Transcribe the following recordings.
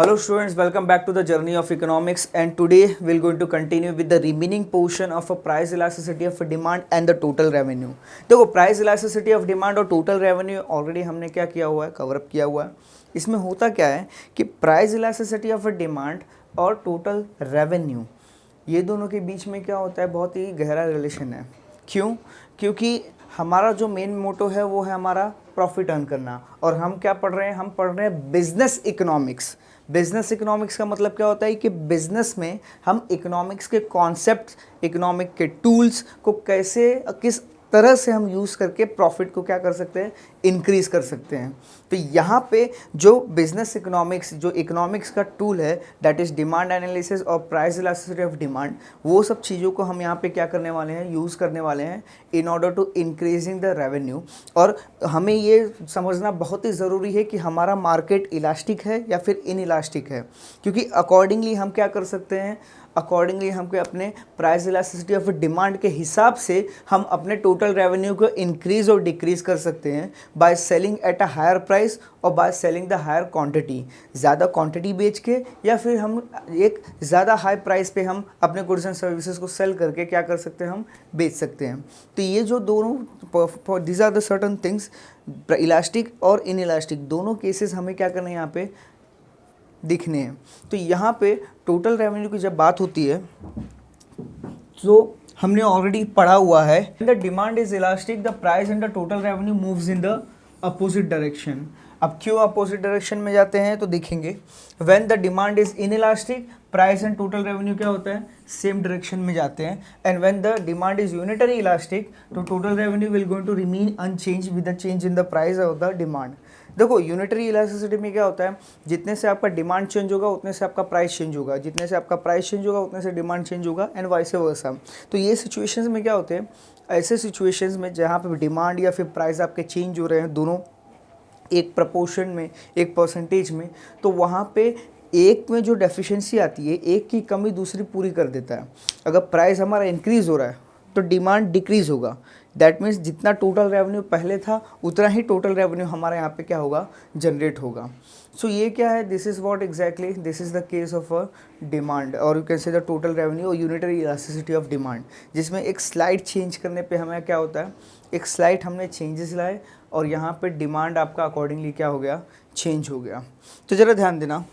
Hello students, welcome back to the journey of economics, and today we're going to continue with the remaining portion of a price elasticity of a demand and the total revenue. देखो price elasticity of demand और total revenue already हमने क्या किया हुआ है, cover up किया हुआ है। इसमें होता क्या है कि price elasticity of a demand और टोटल रेवेन्यू ये दोनों के बीच में क्या होता है, बहुत ही गहरा रिलेशन है। क्यों? क्योंकि हमारा जो मेन मोटो है वो है हमारा प्रॉफिट अर्न करना, और हम क्या पढ़ रहे हैं, हम पढ़ रहे हैं बिजनेस इकोनॉमिक्स। बिजनेस इकोनॉमिक्स का मतलब क्या होता है कि बिजनेस में हम इकोनॉमिक्स के कॉन्सेप्ट, इकोनॉमिक के टूल्स को कैसे, किस तरह से हम यूज़ करके प्रॉफिट को क्या कर सकते हैं, इंक्रीज कर सकते हैं। तो यहाँ पे जो बिजनेस इकोनॉमिक्स, जो इकोनॉमिक्स का टूल है, दैट इज़ डिमांड एनालिसिस और प्राइस इलास्टिसिटी ऑफ डिमांड, वो सब चीज़ों को हम यहाँ पे क्या करने वाले हैं, यूज़ करने वाले हैं in order to increasing the revenue. और हमें ये समझना बहुत ही ज़रूरी है कि हमारा मार्केट इलास्टिक है या फिर इन इलास्टिक है, क्योंकि अकॉर्डिंगली हम क्या कर सकते हैं, अकॉर्डिंगली हमको अपने प्राइस इलास्टिसिटी ऑफ डिमांड के हिसाब से हम अपने टोटल रेवेन्यू को इंक्रीज और डिक्रीज कर सकते हैं by selling at a higher price और by selling the higher quantity. ज़्यादा क्वांटिटी बेच के या फिर हम एक ज़्यादा हाई प्राइस पे हम अपने गुड्स एंड सर्विसेज को सेल करके क्या कर सकते हैं, हम बेच सकते हैं। तो ये जो दोनों, these are the certain things, elastic और इन इलास्टिक दोनों केसेस हमें क्या करना है, यहाँ पे दिखने हैं। तो यहाँ पे टोटल रेवेन्यू की जब बात होती है तो हमने ऑलरेडी पढ़ा हुआ है, the demand is elastic the price and the total revenue moves in the opposite direction. अब क्यों अपोजिट डायरेक्शन में जाते हैं तो देखेंगे, when the demand is inelastic price and total revenue क्या होता है, सेम डायरेक्शन में जाते हैं। And when the demand is unitary elastic तो total revenue will going to remain unchanged with the change in the price of the demand. देखो unitary elasticity में क्या होता है, जितने से आपका डिमांड चेंज होगा उतने से आपका प्राइस चेंज होगा, जितने से आपका प्राइस चेंज होगा उतने से डिमांड चेंज होगा, एंड वाइस वर्सा। तो ये सिचुएशंस में क्या होते हैं, ऐसे सिचुएशंस में जहाँ पे डिमांड या फिर प्राइस आपके चेंज हो रहे हैं दोनों एक प्रपोर्शन में, एक परसेंटेज में, तो वहाँ पे एक में जो डेफिशिएंसी आती है, एक की कमी दूसरी पूरी कर देता है। अगर प्राइस हमारा इंक्रीज हो रहा है तो डिमांड डिक्रीज होगा। दैट मीन्स जितना टोटल रेवेन्यू पहले था उतना ही टोटल रेवेन्यू हमारे यहाँ पे क्या होगा, जनरेट होगा। सो ये क्या है, this is what exactly, this is the case of a demand, or you can say the total revenue or unitary elasticity of demand, जिसमें एक स्लाइड चेंज करने पे हमें क्या होता है, एक स्लाइड हमने चेंजेस लाए और यहाँ पे डिमांड आपका अकॉर्डिंगली क्या हो गया, चेंज हो गया। तो ज़रा ध्यान देना,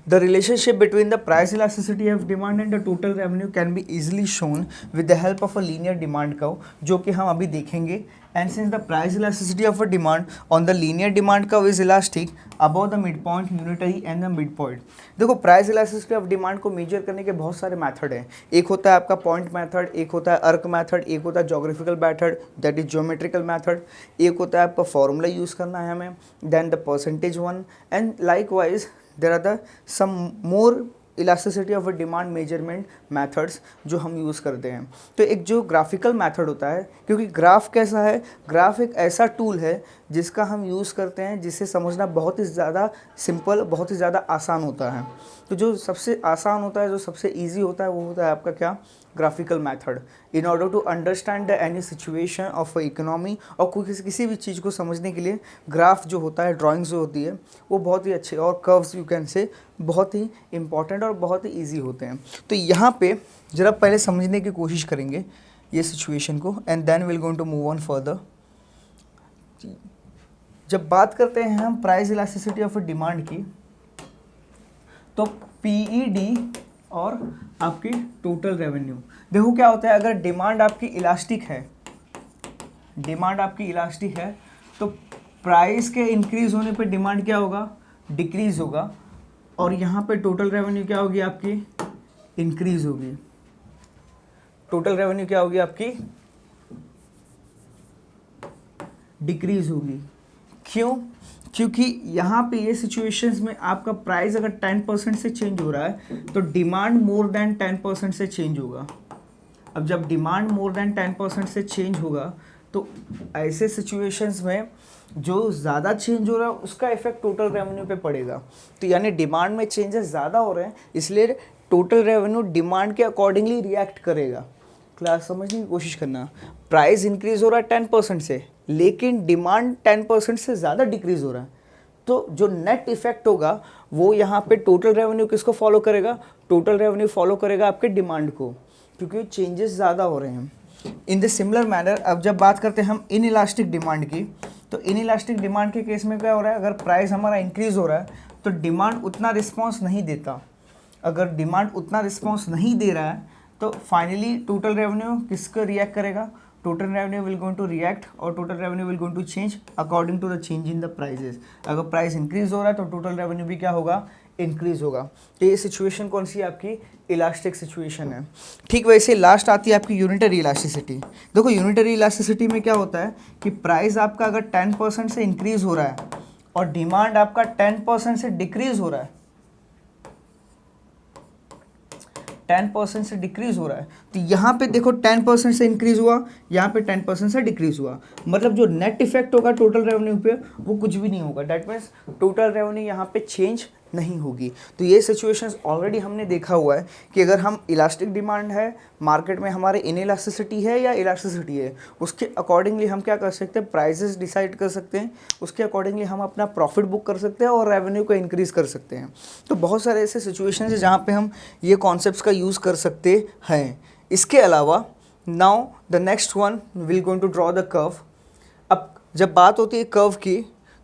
the relationship between the price elasticity of demand and the total revenue can be easily shown with the help of a linear demand curve, जो कि हम अभी देखेंगे। And since the price elasticity of a demand on the linear demand curve is elastic above the midpoint, unitary and the midpoint। देखो price elasticity of demand को major करने के बहुत सारे मेथड हैं। एक होता है आपका पॉइंट मेथड, एक होता है अर्क मेथड, एक होता है geographical method that is geometrical method, एक होता है आपका फॉर्मूला यूज़ करना है हमें, then the percentage one, and likewise there are the some more elasticity of a demand measurement methods जो हम यूज़ करते हैं। तो एक जो ग्राफिकल मेथड होता है, क्योंकि ग्राफ कैसा है, ग्राफ एक ऐसा टूल है जिसका हम यूज़ करते हैं जिसे समझना बहुत ही ज़्यादा सिंपल, बहुत ही ज़्यादा आसान होता है। तो जो सबसे आसान होता है, जो सबसे ईजी होता है, वो होता है आपका क्या, graphical method. In order to understand the any situation of a economy, और किसी भी चीज़ को समझने के लिए ग्राफ जो होता है, ड्राइंग्स जो होती है, वो बहुत ही अच्छे, और कर्व्स यू कैन से बहुत ही इंपॉर्टेंट और बहुत ही ईजी होते हैं। तो यहाँ पे ज़रा पहले समझने की कोशिश करेंगे ये सिचुएशन को, and then will going to move on further. जब बात करते हैं हम प्राइस इलास्टिसिटी ऑफ डिमांड की, तो पीईडी और आपकी टोटल रेवेन्यू, देखो क्या होता है, अगर डिमांड आपकी इलास्टिक है, डिमांड आपकी इलास्टिक है, तो प्राइस के इंक्रीज होने पे डिमांड क्या होगा, डिक्रीज होगा, और यहाँ पे टोटल रेवेन्यू क्या होगी आपकी, इंक्रीज होगी। टोटल रेवेन्यू क्या होगी आपकी, डिक्रीज होगी। क्यों? क्योंकि यहाँ पे ये सिचुएशंस में आपका प्राइस अगर 10% से चेंज हो रहा है तो डिमांड मोर देन 10% से चेंज होगा। अब जब डिमांड मोर देन 10% से चेंज होगा तो ऐसे सिचुएशंस में जो ज़्यादा चेंज हो रहा है उसका इफेक्ट टोटल रेवेन्यू पे पड़ेगा। तो यानी डिमांड में चेंजेस ज़्यादा हो रहे हैं, इसलिए टोटल रेवेन्यू डिमांड के अकॉर्डिंगली रिएक्ट करेगा। क्लास समझने की कोशिश करना, प्राइस इंक्रीज हो रहा है 10% से, लेकिन डिमांड 10% से ज़्यादा डिक्रीज हो रहा है, तो जो नेट इफेक्ट होगा वो यहाँ पे टोटल रेवेन्यू किसको फॉलो करेगा, टोटल रेवेन्यू फॉलो करेगा आपके डिमांड को, क्योंकि चेंजेस ज़्यादा हो रहे हैं। इन द सिमिलर मैनर अब जब बात करते हैं हम इन इलास्टिक डिमांड की, तो इन इलास्टिक डिमांड के केस में क्या हो रहा है, अगर प्राइस हमारा इंक्रीज हो रहा है तो डिमांड उतना रिस्पॉन्स नहीं देता। अगर डिमांड उतना रिस्पॉन्स नहीं दे रहा है तो फाइनली टोटल रेवेन्यू किसको रिएक्ट करेगा, total revenue will going to react or total revenue will going to change according to the change in the prices. अगर प्राइस इंक्रीज हो रहा है तो टोटल रेवेन्यू भी क्या होगा, इंक्रीज होगा। तो ये सिचुएशन कौन सी है, आपकी इलास्टिक सिचुएशन है। ठीक वैसे लास्ट आती है आपकी यूनिटरी इलास्टिसिटी। देखो यूनिटरी इलास्टिसिटी में क्या होता है कि प्राइस आपका अगर 10% से इंक्रीज हो रहा है और डिमांड आपका 10% से डिक्रीज हो रहा है, 10% से डिक्रीज हो रहा है, तो यहाँ पे देखो 10% से इंक्रीज हुआ, यहाँ पे 10% से डिक्रीज हुआ, मतलब जो नेट इफेक्ट होगा टोटल रेवेन्यू पे वो कुछ भी नहीं होगा। दैट मीन्स टोटल रेवेन्यू यहाँ पे चेंज नहीं होगी। तो ये सिचुएशंस ऑलरेडी हमने देखा हुआ है कि अगर हम इलास्टिक डिमांड है मार्केट में, हमारे इनइलास्टिसिटी है या इलास्टिसिटी है, उसके अकॉर्डिंगली हम क्या कर सकते हैं, प्राइसेस डिसाइड कर सकते हैं, उसके अकॉर्डिंगली हम अपना प्रॉफिट बुक कर सकते हैं और रेवेन्यू को इंक्रीज़ कर सकते हैं। तो बहुत सारे ऐसे सिचुएशंस है जहाँ पे हम ये कॉन्सेप्ट्स का यूज़ कर सकते हैं। इसके अलावा now the next one will going to draw the curve. अब जब बात होती है कर्व की,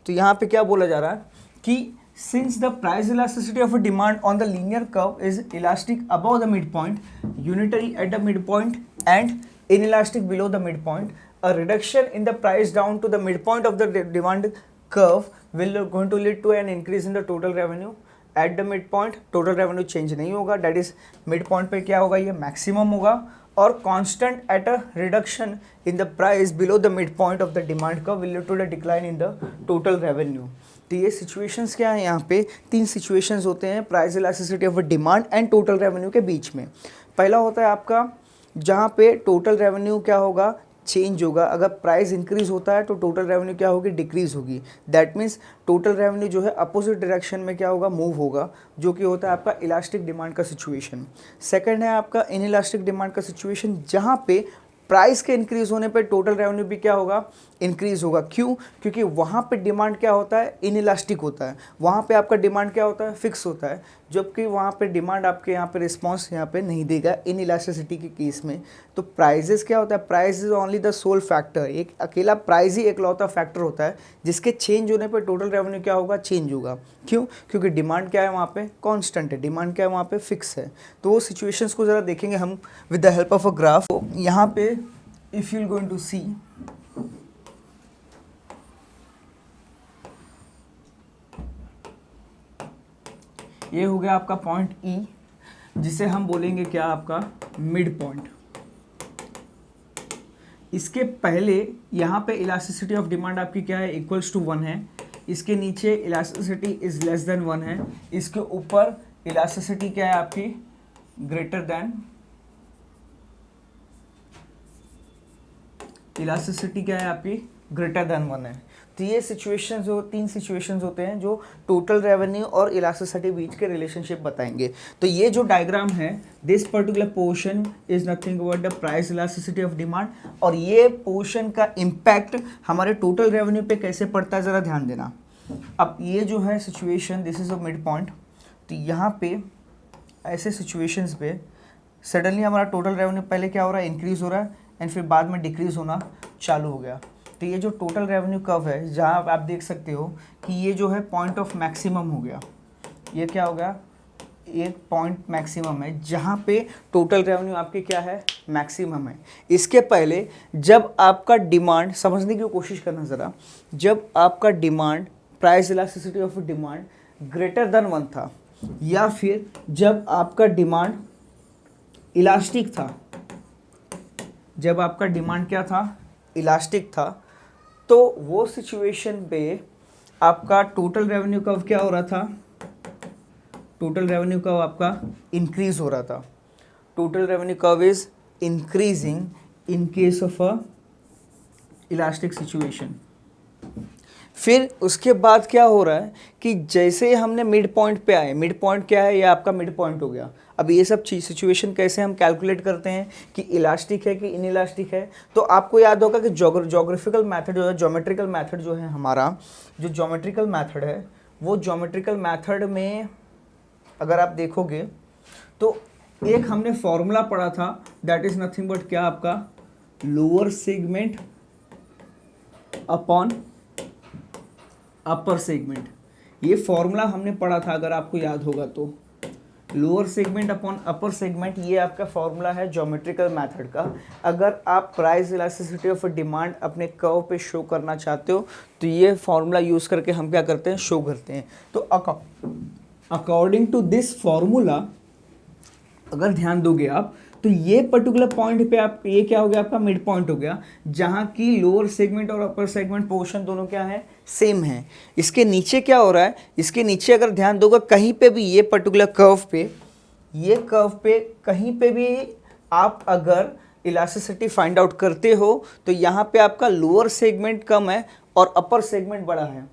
तो यहाँ पे क्या बोला जा रहा है कि since the price elasticity of a demand on the linear curve is elastic above the midpoint, unitary at the midpoint and inelastic below the midpoint, a reduction in the price down to the midpoint of the demand curve will going to lead to an increase in the total revenue. At the midpoint total revenue change नहीं होगा, that is midpoint पे क्या होगा, ये maximum होगा, और constant at a reduction in the price below the midpoint of the demand curve will lead to the decline in the total revenue. तो ये सिचुएशंस क्या है, यहाँ पे 3 सिचुएशंस होते हैं price elasticity of demand and total revenue के बीच में। पहला होता है आपका जहाँ पे टोटल रेवेन्यू क्या होगा, चेंज होगा। अगर प्राइस इंक्रीज होता है तो टोटल रेवेन्यू क्या होगी, डिक्रीज होगी। दैट मीन्स टोटल रेवेन्यू जो है अपोजिट डायरेक्शन में क्या होगा, मूव होगा, जो कि होता है आपका इलास्टिक डिमांड का सिचुएशन। सेकंड है आपका इन इलास्टिक डिमांड का सिचुएशन, जहाँ पे प्राइस के इंक्रीज होने पे टोटल रेवेन्यू भी क्या होगा, इंक्रीज होगा। क्यों, क्योंकि वहाँ पे डिमांड क्या होता है, इनइलास्टिक होता है। वहाँ पे आपका डिमांड क्या होता है, फिक्स होता है, जबकि वहाँ पे डिमांड आपके यहाँ पे रिस्पॉन्स यहाँ पे नहीं देगा इनइलास्टिसिटी के केस में। तो प्राइजेस क्या होता है, price is only the sole factor, एक अकेला प्राइस ही एकलौता फैक्टर होता है जिसके चेंज होने पर टोटल रेवेन्यू क्या होगा, चेंज होगा। क्यों, क्योंकि डिमांड क्या है वहाँ पे, कॉन्स्टेंट है, डिमांड क्या है वहाँ पे, फिक्स है। तो वो सिचुएशंस को ज़रा देखेंगे हम with the help of a graph. यहाँ पे इफ़ यू गोइंग टू सी, ये हो गया आपका पॉइंट ई, जिसे हम बोलेंगे क्या, आपका मिड पॉइंट। इसके पहले यहाँ पे इलास्टिसिटी ऑफ डिमांड आपकी क्या है, इक्वल्स टू 1 है। इसके नीचे इलास्टिसिटी इज लेस देन 1 है। इसके ऊपर इलास्टिसिटी क्या है आपकी, ग्रेटर देन, इलास्टिसिटी क्या है आपकी, ग्रेटर देन 1 है। तो ये सिचुएशन जो 3 सिचुएशंस होते हैं जो टोटल रेवेन्यू और इलास्टिसिटी बीच के रिलेशनशिप बताएंगे। तो ये जो डायग्राम है, this particular portion is nothing about the price elasticity of demand, और ये पोर्शन का इम्पैक्ट हमारे टोटल रेवेन्यू पे कैसे पड़ता है ज़रा ध्यान देना। अब ये जो है situation, this is a mid point. तो यहाँ पे ऐसे सिचुएशंस पे सडनली हमारा टोटल रेवेन्यू पहले क्या हो रहा है, इंक्रीज हो रहा है, एंड फिर बाद में डिक्रीज होना चालू हो गया। तो ये जो टोटल रेवेन्यू कर्व है, जहाँ आप देख सकते हो कि ये जो है पॉइंट ऑफ मैक्सिमम हो गया, ये क्या हो गया, एक पॉइंट मैक्सिमम है जहाँ पे टोटल रेवेन्यू आपकी क्या है, मैक्सिमम है। इसके पहले जब आपका डिमांड, समझने की कोशिश करना ज़रा, जब आपका demand, price elasticity of demand greater than 1 था, या फिर जब आपका डिमांड इलास्टिक था, जब आपका डिमांड क्या था, इलास्टिक था, तो वो सिचुएशन पे आपका टोटल रेवेन्यू कर्व क्या हो रहा था, टोटल रेवेन्यू कर्व आपका इंक्रीज हो रहा था। Total revenue curve is increasing in case of a elastic situation. फिर उसके बाद क्या हो रहा है कि जैसे हमने मिड पॉइंट पे आए, मिड पॉइंट क्या है, ये आपका मिड पॉइंट हो गया। अब ये सब चीज सिचुएशन कैसे हम कैलकुलेट करते हैं कि इलास्टिक है कि इन इलास्टिक है, तो आपको याद होगा कि जोग्राफिकल मेथड जो है, ज्योमेट्रिकल मेथड जो है हमारा, जो ज्योमेट्रिकल मेथड है, वो ज्योमेट्रिकल मेथड में अगर आप देखोगे तो एक हमने फॉर्मूला पढ़ा था, दैट इज नथिंग बट क्या आपका lower segment upon upper segment. ये फॉर्मूला हमने पढ़ा था अगर आपको याद होगा तो, lower segment upon upper segment, ये आपका फॉर्मूला है ज्योमेट्रिकल मेथड का। अगर आप प्राइस इलास्टिसिटी ऑफ डिमांड अपने कर्व पे शो करना चाहते हो तो ये फॉर्मूला यूज करके हम क्या करते हैं, शो करते हैं। तो अकॉर्डिंग टू दिस फॉर्मूला अगर ध्यान दोगे आप तो ये पर्टिकुलर पॉइंट पे आप, ये क्या हो गया आपका मिड पॉइंट हो गया, जहां की लोअर सेगमेंट और अपर सेगमेंट पोर्शन दोनों क्या है, सेम है। इसके नीचे क्या हो रहा है, इसके नीचे अगर ध्यान दोगे कहीं पे भी ये पर्टिकुलर कर्व पे, ये कर्व पे कहीं पे भी आप अगर इलास्टिसिटी फाइंड आउट करते हो तो यहाँ पे आपका लोअर सेगमेंट कम है और अपर सेगमेंट बड़ा है,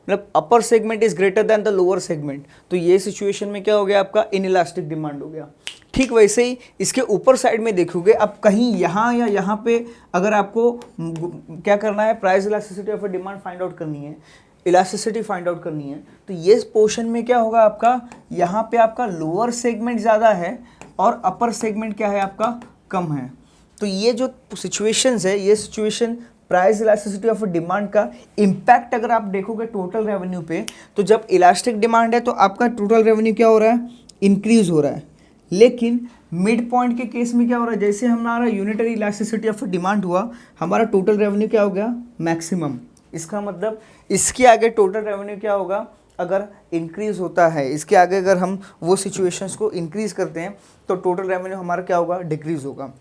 मतलब upper segment is greater than the lower segment. तो ये सिचुएशन में क्या हो गया आपका, इनइलास्टिक डिमांड हो गया। ठीक वैसे ही इसके ऊपर साइड में देखोगे, अब कहीं यहाँ या यहाँ पे अगर आपको क्या करना है, price elasticity of demand find out करनी है, इलास्टिसिटी फाइंड आउट करनी है, तो ये पोर्शन में क्या होगा आपका, यहाँ पे आपका लोअर सेगमेंट ज़्यादा है और अपर सेगमेंट क्या है आपका, कम है। तो ये जो सिचुएशंस है, ये situation price elasticity of demand का इम्पैक्ट अगर आप देखोगे टोटल रेवेन्यू पे, तो जब इलास्टिक डिमांड है तो आपका टोटल रेवेन्यू क्या हो रहा है, इंक्रीज हो रहा है। लेकिन मिड पॉइंट के केस में क्या हो रहा है, जैसे हमारा यूनिटरी इलास्टिसिटी ऑफ डिमांड हुआ, हमारा टोटल रेवेन्यू क्या हो गया, मैक्सिमम। इसका मतलब इसके आगे टोटल रेवेन्यू क्या होगा, अगर इंक्रीज होता है, इसके आगे अगर हम वो सिचुएशंस को इंक्रीज करते हैं तो टोटल रेवेन्यू हमारा क्या होगा, डिक्रीज होगा।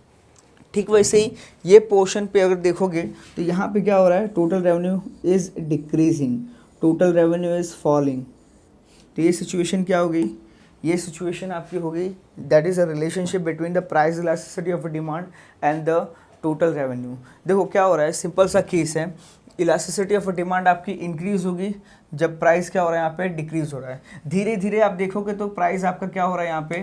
ठीक वैसे ही ये पोर्शन पे अगर देखोगे तो यहाँ पे क्या हो रहा है, total revenue is decreasing, total revenue is falling. तो ये सिचुएशन क्या हो गई, ये सिचुएशन आपकी हो गई, that is a relationship between the price elasticity of demand and the total revenue. देखो क्या हो रहा है, सिंपल सा केस है, इलास्टिसिटी ऑफ डिमांड आपकी इंक्रीज होगी जब प्राइस क्या हो रहा है, यहाँ पे डिक्रीज हो रहा है। धीरे धीरे आप देखोगे तो प्राइस आपका क्या हो रहा है, यहाँ पे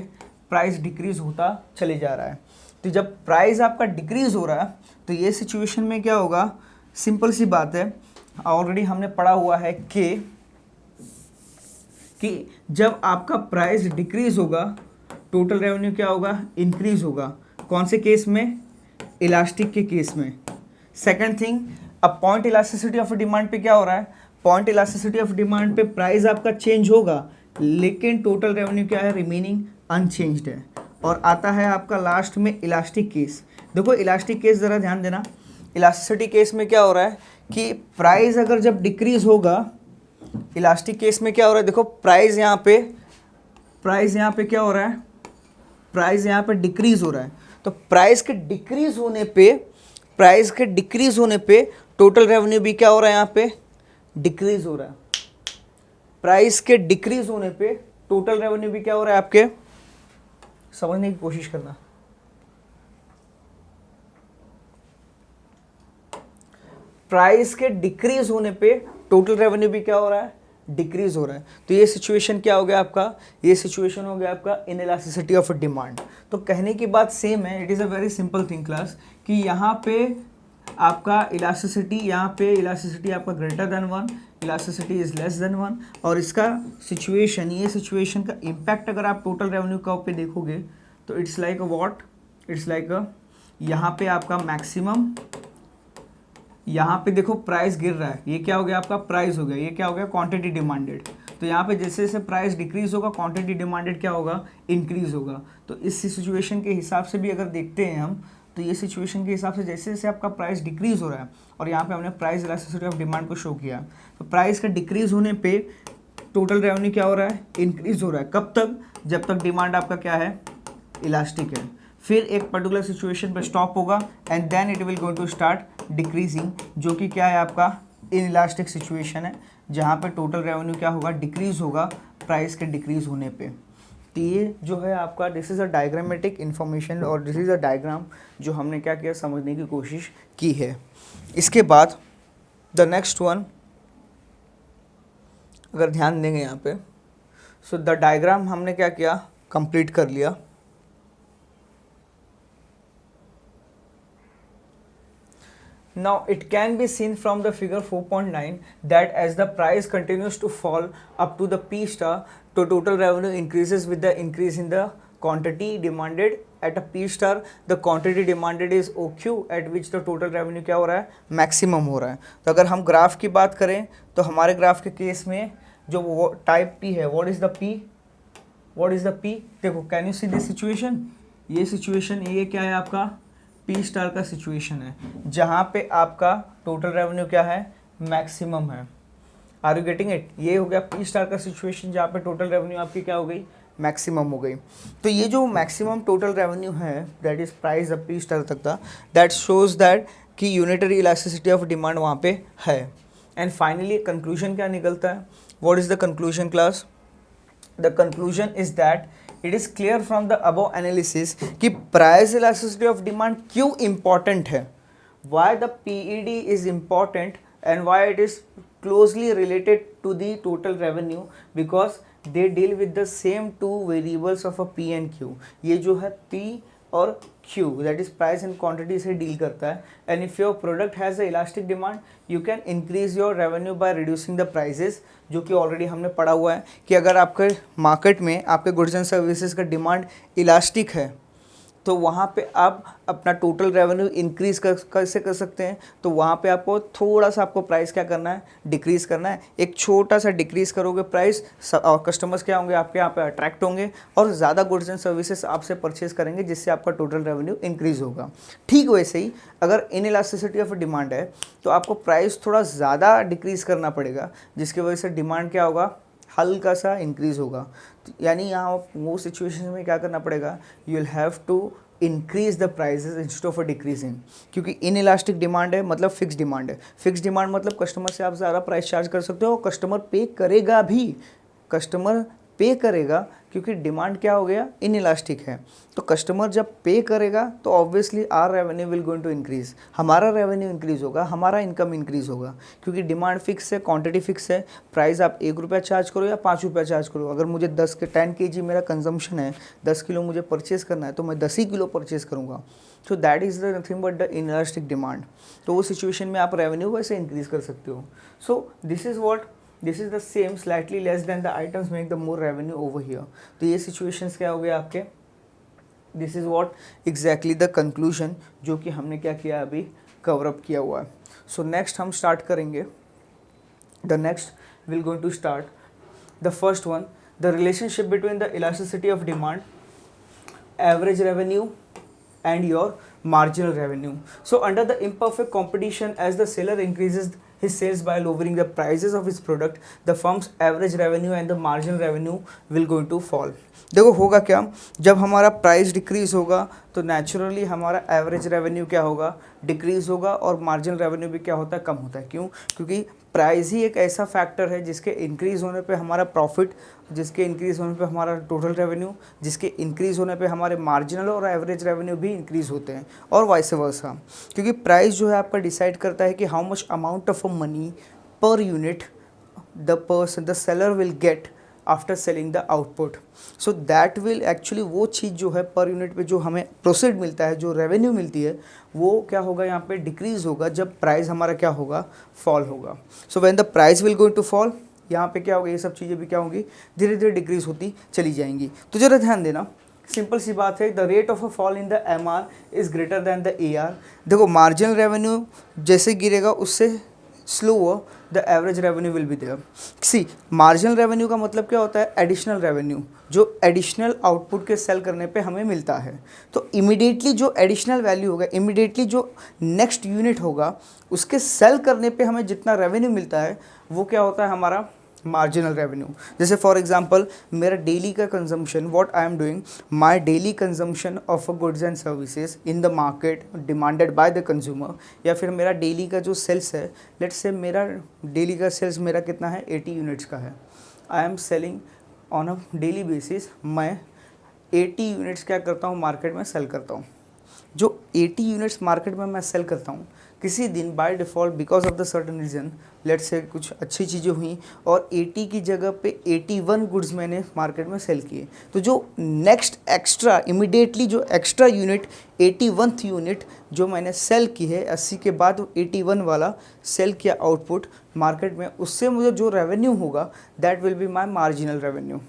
प्राइस डिक्रीज होता चले जा रहा है। तो जब प्राइस आपका डिक्रीज हो रहा है तो ये सिचुएशन में क्या होगा, सिंपल सी बात है, ऑलरेडी हमने पढ़ा हुआ है कि जब आपका प्राइस डिक्रीज होगा टोटल रेवेन्यू क्या होगा, इंक्रीज होगा। कौन से केस में, इलास्टिक के केस में। सेकंड थिंग, अब पॉइंट इलास्टिसिटी ऑफ डिमांड पे क्या हो रहा है, पॉइंट इलास्टिसिटी ऑफ डिमांड पे प्राइस आपका चेंज होगा लेकिन टोटल रेवेन्यू क्या है, रिमेनिंग अनचेंज्ड है। और आता है आपका लास्ट में इलास्टिक केस। देखो इलास्टिक केस ज़रा ध्यान देना, इलास्टिसिटी केस में क्या हो रहा है कि प्राइस अगर जब डिक्रीज होगा, इलास्टिक केस में क्या हो रहा है, देखो प्राइस यहाँ पे क्या हो रहा है, प्राइस यहाँ पे डिक्रीज हो रहा है। तो प्राइस के डिक्रीज होने पे टोटल रेवेन्यू भी क्या हो रहा है, यहाँ पे डिक्रीज हो रहा है। प्राइस के डिक्रीज होने पे टोटल रेवेन्यू भी क्या हो रहा है, आपके समझने की कोशिश करना। प्राइस के डिक्रीज होने पे टोटल रेवेन्यू भी क्या हो रहा है, डिक्रीज हो रहा है। तो ये सिचुएशन क्या हो गया आपका, ये सिचुएशन हो गया आपका इनइलास्टिसिटी ऑफ डिमांड। तो कहने की बात सेम है, it is a very simple thing class, कि यहाँ पे आपका इलास्टिसिटी, यहाँ पे इलास्टिसिटी आपका greater than 1, elasticity is less than 1, और इसका सिचुएशन, ये सिचुएशन का इम्पैक्ट अगर आप टोटल रेवेन्यू कर्व पे देखोगे तो it's like a what, it's like अ, यहाँ पे आपका मैक्सिमम, यहाँ पे देखो प्राइस गिर रहा है, ये क्या हो गया आपका, प्राइस हो गया, ये क्या हो गया, क्वांटिटी डिमांडेड। तो यहाँ पे जैसे जैसे प्राइस डिक्रीज होगा क्वांटिटी डिमांडेड क्या होगा, इंक्रीज होगा। तो इस सिचुएशन के हिसाब से भी अगर देखते हैं हम, तो ये सिचुएशन के हिसाब से जैसे जैसे आपका प्राइस डिक्रीज हो रहा है, और यहाँ पे हमने प्राइस इलास्टिसिटी ऑफ डिमांड को शो किया, तो प्राइस का डिक्रीज होने पे टोटल रेवेन्यू क्या हो रहा है, इंक्रीज हो रहा है। कब तक, जब तक डिमांड आपका क्या है, इलास्टिक है। फिर एक पर्टिकुलर सिचुएशन पे स्टॉप होगा and then it will going to start decreasing, जो कि क्या है आपका इनइलास्टिक सिचुएशन है, जहाँ पे टोटल रेवेन्यू क्या होगा, डिक्रीज होगा प्राइस के डिक्रीज होने पे। तो ये जो है आपका, this is a diagrammatic information और दिस इज़ अ डायग्राम जो हमने क्या किया, समझने की कोशिश की है। इसके बाद द नेक्स्ट वन, अगर ध्यान देंगे यहाँ पे, सो द डायग्राम हमने क्या किया, कंप्लीट कर लिया। Now it can be seen from the figure 4.9 that as the price continues to fall up to the P star, the total revenue increases with the increase in the quantity demanded at a P star. The quantity demanded is OQ at which the total revenue क्या हो रहा है, maximum हो रहा है। तो अगर हम ग्राफ की बात करें तो हमारे ग्राफ के केस में जो टाइप P है, what is the P, what is the P, देखो can you see this situation, ये सिचुएशन, ये क्या है आपका पी स्टार का सिचुएशन है, जहाँ पे आपका टोटल रेवेन्यू क्या है, मैक्सिमम है। Are you getting it? ये हो गया पी स्टार का सिचुएशन जहाँ पे टोटल रेवेन्यू आपकी क्या हो गई, मैक्सिमम हो गई। तो ये जो मैक्सिमम टोटल रेवेन्यू है दैट इज प्राइस अब पी स्टार तक था, दैट शोज दैट कि यूनिटरी इलास्टिसिटी ऑफ डिमांड वहाँ पे है। एंड फाइनली कंक्लूजन क्या निकलता है, what is the conclusion class? The conclusion is that it is clear from the above analysis कि प्राइस इलास्टिसिटी ऑफ डिमांड क्यों इम्पॉर्टेंट है, why the PED is important and why it is closely related to the total revenue, because they deal with the same two variables of a P and Q. ये जो है P और Q that is price and quantity से deal करता है। And if your product has a elastic demand you can increase your revenue by reducing the prices, जो कि already हमने पढ़ा हुआ है कि अगर आपके मार्केट में आपके गुड्स एंड सर्विसेज का डिमांड इलास्टिक है तो वहाँ पे आप अपना टोटल रेवेन्यू इंक्रीज कैसे कर सकते हैं, तो वहाँ पे आपको थोड़ा सा आपको प्राइस क्या करना है, डिक्रीज़ करना है। एक छोटा सा डिक्रीज़ करोगे प्राइस, कस्टमर्स क्या होंगे आपके यहाँ पे अट्रैक्ट होंगे और ज़्यादा गुड्स एंड सर्विसेज आपसे परचेज करेंगे, जिससे आपका टोटल रेवेन्यू इंक्रीज़ होगा। ठीक वैसे ही अगर इनइलास्टिसिटी ऑफ डिमांड है तो आपको प्राइस थोड़ा ज़्यादा डिक्रीज़ करना पड़ेगा, जिसकी वजह से डिमांड क्या होगा, हल्का सा इंक्रीज़ होगा। यानी यहाँ वो सिचुएशन में क्या करना पड़ेगा, you will have to increase the prices instead of decreasing, क्योंकि इन इलास्टिक डिमांड है मतलब फिक्स डिमांड है। फिक्स डिमांड मतलब कस्टमर से आप ज़्यादा प्राइस चार्ज कर सकते हो और कस्टमर पे करेगा भी, कस्टमर पे करेगा क्योंकि डिमांड क्या हो गया, इन इलास्टिक है। तो कस्टमर जब पे करेगा तो obviously our revenue will going to increase, हमारा रेवेन्यू इंक्रीज होगा, हमारा इनकम इंक्रीज होगा, क्योंकि डिमांड फिक्स है, क्वांटिटी फिक्स है। प्राइस आप 1 रुपया चार्ज करो या 5 रुपया चार्ज करो, अगर मुझे 10 kg मेरा कंजम्पशन है, 10 किलो मुझे परचेज़ करना है तो मैं 10 ही किलो परचेज़ करूँगा। So that is the nothing but the inelastic demand. तो वो सिचुएशन में आप रेवेन्यू वैसे इंक्रीज कर सकते हो। So this is what, this is the same, slightly less than the items make the more revenue over here. तो ये सिचुएशंस क्या हो गया आपके, this is what exactly the conclusion जो कि हमने क्या किया अभी कवर अप किया हुआ है। सो नेक्स्ट हम स्टार्ट करेंगे, the next will going to start the first one, the relationship between the elasticity of demand, average revenue and your marginal revenue. So under the imperfect competition, as the seller increases his sales by lowering the prices of his product, the firm's average revenue and the marginal revenue will going to fall. देखो होगा क्या, जब हमारा price decrease होगा तो naturally हमारा average revenue क्या होगा, डिक्रीज होगा, और मार्जिनल रेवेन्यू भी क्या होता है, कम होता है। क्यों? क्योंकि प्राइस ही एक ऐसा फैक्टर है जिसके इंक्रीज़ होने पे हमारा प्रॉफिट, जिसके इंक्रीज़ होने पे हमारा टोटल रेवेन्यू, जिसके इंक्रीज़ होने पे हमारे मार्जिनल और एवरेज रेवेन्यू भी इंक्रीज़ होते हैं, और वाइस वर्सा। क्योंकि प्राइस जो है आपका डिसाइड करता है कि how much amount of money per unit the seller will get after selling the output. So that will actually वो चीज़ जो है पर यूनिट पे जो हमें प्रोसीड मिलता है, जो रेवेन्यू मिलती है, वो क्या होगा यहाँ पे डिक्रीज़ होगा जब प्राइस हमारा क्या होगा, फॉल होगा। So when the price will going to fall, यहाँ पे क्या होगा, ये सब चीज़ें भी क्या होंगी, धीरे धीरे डिक्रीज़ होती चली जाएंगी। तो जरा ध्यान देना, सिंपल सी बात है, the rate of a fall in the MR is greater than the AR। देखो मार्जिनल रेवेन्यू जैसे गिरेगा उससे slower the average revenue will be there. See marginal revenue का मतलब क्या होता है, एडिशनल रेवेन्यू, जो एडिशनल आउटपुट के सेल करने पे हमें मिलता है। तो इमीडिएटली जो एडिशनल वैल्यू होगा, इमीडिएटली जो नेक्स्ट यूनिट होगा उसके सेल करने पे हमें जितना रेवेन्यू मिलता है वो क्या होता है, हमारा मार्जिनल रेवेन्यू। जैसे फॉर एग्जांपल मेरा डेली का consumption, what I am doing, my daily consumption of goods and services in the market demanded by the consumer, या फिर मेरा डेली का जो सेल्स है, लेट्स से मेरा डेली का सेल्स मेरा कितना है, 80 यूनिट्स का है। I am selling on a daily basis, मैं 80 यूनिट्स क्या करता हूँ, मार्केट में सेल करता हूँ। जो 80 यूनिट्स मार्केट में मैं सेल करता हूँ, किसी दिन by default because of the certain reason, let's say कुछ अच्छी चीज़ें हुई और 80 की जगह पे 81 गुड्स मैंने मार्केट में सेल किए, तो जो नेक्स्ट एक्स्ट्रा इमिडिएटली जो एक्स्ट्रा यूनिट 81th यूनिट जो मैंने सेल की है 80 के बाद 81 वाला सेल किया आउटपुट मार्केट में, उससे मुझे जो रेवेन्यू होगा that will be my marginal revenue.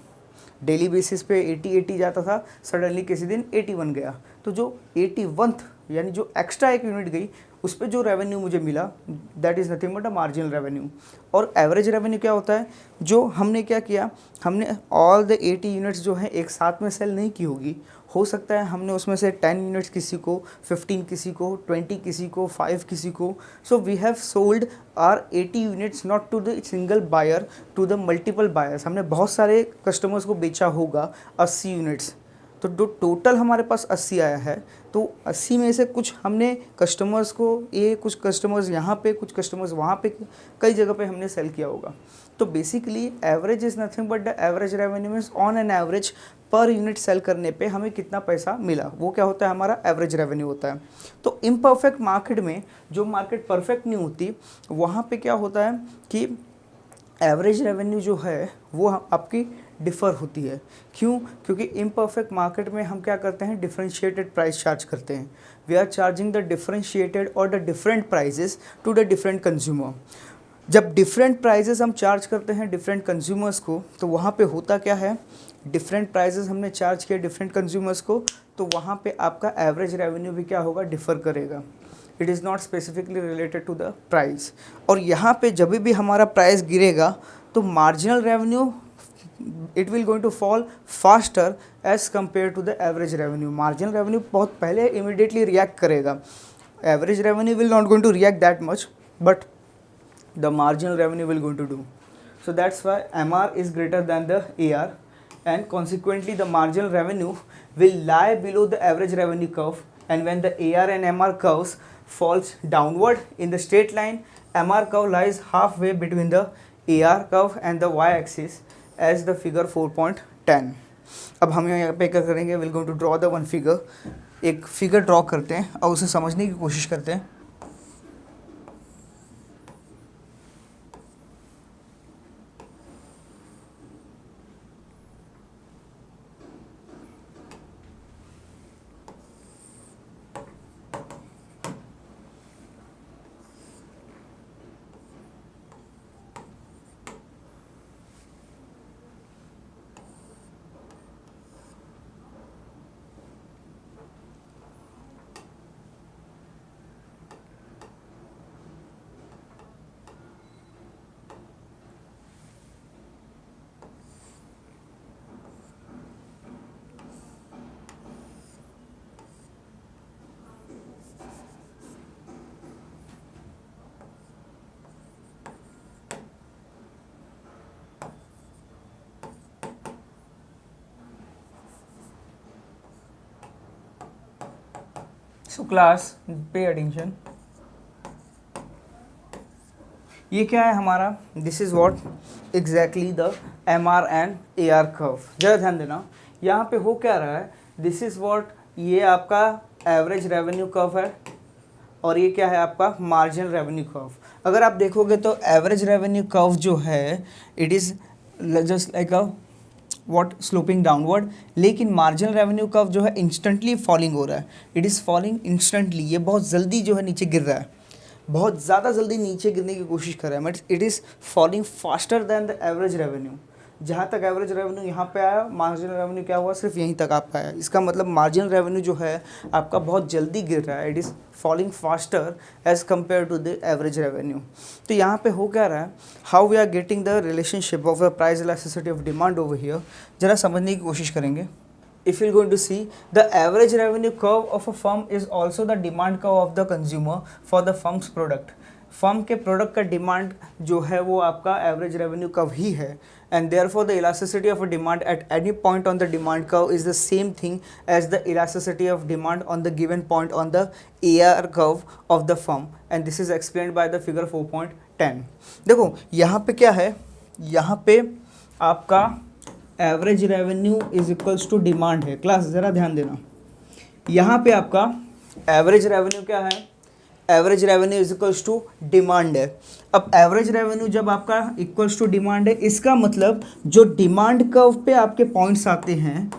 Daily basis पे 80 जाता था, सडनली किसी दिन 81 गया, तो जो 81th यानी जो एक्स्ट्रा एक यूनिट गई उस पर जो रेवेन्यू मुझे मिला that is nothing but a marginal revenue. और एवरेज रेवेन्यू क्या होता है, जो हमने क्या किया, हमने ऑल द 80 यूनिट्स जो है एक साथ में सेल नहीं की होगी, हो सकता है हमने उसमें से 10 यूनिट्स किसी को, 15 किसी को, 20 किसी को, 5 किसी को, so we have sold our 80 units not to the single buyer, to the multiple buyers. हमने बहुत सारे कस्टमर्स को बेचा होगा 80 यूनिट्स, तो जो टोटल हमारे पास 80 आया है, तो 80 में से कुछ हमने कस्टमर्स को, ये कुछ कस्टमर्स यहाँ पे, कुछ कस्टमर्स वहाँ पे, कई जगह पे हमने सेल किया होगा। तो basically average is nothing but the average revenue means on an average per unit sale करने पे हमें कितना पैसा मिला, वो क्या होता है, हमारा एवरेज रेवेन्यू होता है। तो इम्परफेक्ट मार्केट में, जो मार्केट परफेक्ट नहीं होती, वहाँ पे क्या होता है कि एवरेज रेवेन्यू जो है वो आपकी डिफ़र होती है। क्यों? क्योंकि इम्परफेक्ट मार्केट में हम क्या करते हैं, डिफरेंशिएटेड प्राइस चार्ज करते हैं। We are charging the differentiated or the different prices to the different consumer. जब डिफरेंट प्राइजेस हम चार्ज करते हैं डिफरेंट कंज्यूमर्स को, तो वहाँ पे होता क्या है, डिफरेंट प्राइजेस हमने चार्ज किए डिफरेंट कंज्यूमर्स को, तो वहाँ पे आपका एवरेज रेवेन्यू भी क्या होगा, डिफ़र करेगा। It is not specifically related to the price. और यहाँ पे जब भी हमारा प्राइस गिरेगा तो marginal revenue it will going to fall faster as compared to the average revenue. Marginal revenue बहुत पहले इमीडिएटली रिएक्ट करेगा, average revenue will not going to react that much, but the marginal revenue will going to do. So that's why MR is greater than the AR, and consequently the marginal revenue will lie below the average revenue curve, and when the AR and MR curves falls downward in the straight line, MR curve lies halfway between the AR curve and the y-axis as the figure 4.10. अब हम यहाँ पे क्या करेंगे, will going to draw the one figure, एक figure draw करते हैं और उसे समझने की कोशिश करते हैं। So class, pay attention. ये क्या है हमारा, this is what exactly the MR and AR curve. ज़रा ध्यान देना, यहाँ पे हो क्या रहा है, दिस इज़ वॉट, ये आपका एवरेज रेवेन्यू कर्व है और ये क्या है आपका मार्जिनल रेवेन्यू कर्व। अगर आप देखोगे तो एवरेज रेवेन्यू कर्व जो है it is just like a what sloping downward, लेकिन मार्जिनल रेवेन्यू कर्व जो है इंस्टेंटली फॉलिंग हो रहा है, इट इज़ फॉलिंग इंस्टेंटली, ये बहुत जल्दी जो है नीचे गिर रहा है, बहुत ज़्यादा जल्दी नीचे गिरने की कोशिश कर रहा है, but it is falling faster than the average revenue. जहाँ तक एवरेज रेवेन्यू यहाँ पे आया, मार्जिनल रेवेन्यू क्या हुआ, सिर्फ यहीं तक आपका आया। इसका मतलब मार्जिनल रेवेन्यू जो है आपका बहुत जल्दी गिर रहा है, it is falling faster as compared to the average revenue. तो यहाँ पे हो क्या रहा है, how we are getting the relationship of the price elasticity of demand over here, जरा समझने की कोशिश करेंगे। If you're going to see, the average revenue curve of a firm is also the demand curve of the consumer for the firm's product. Firm के product का demand जो है वो आपका एवरेज रेवेन्यू कर्व ही है, and therefore the elasticity of a demand at any point on the demand curve is the same thing as the elasticity of demand on the given point on the AR curve of the firm, and this is explained by the figure 4.10। देखो यहाँ पे क्या है, यहाँ पे आपका average revenue is equals to demand है। Class ज़रा ध्यान देना, यहाँ पे आपका एवरेज रेवेन्यू क्या है, average revenue is equals to demand है। अब एवरेज रेवेन्यू जब आपका इक्वल्स टू डिमांड है, इसका मतलब जो डिमांड कर्व पे आपके पॉइंट्स आते हैं,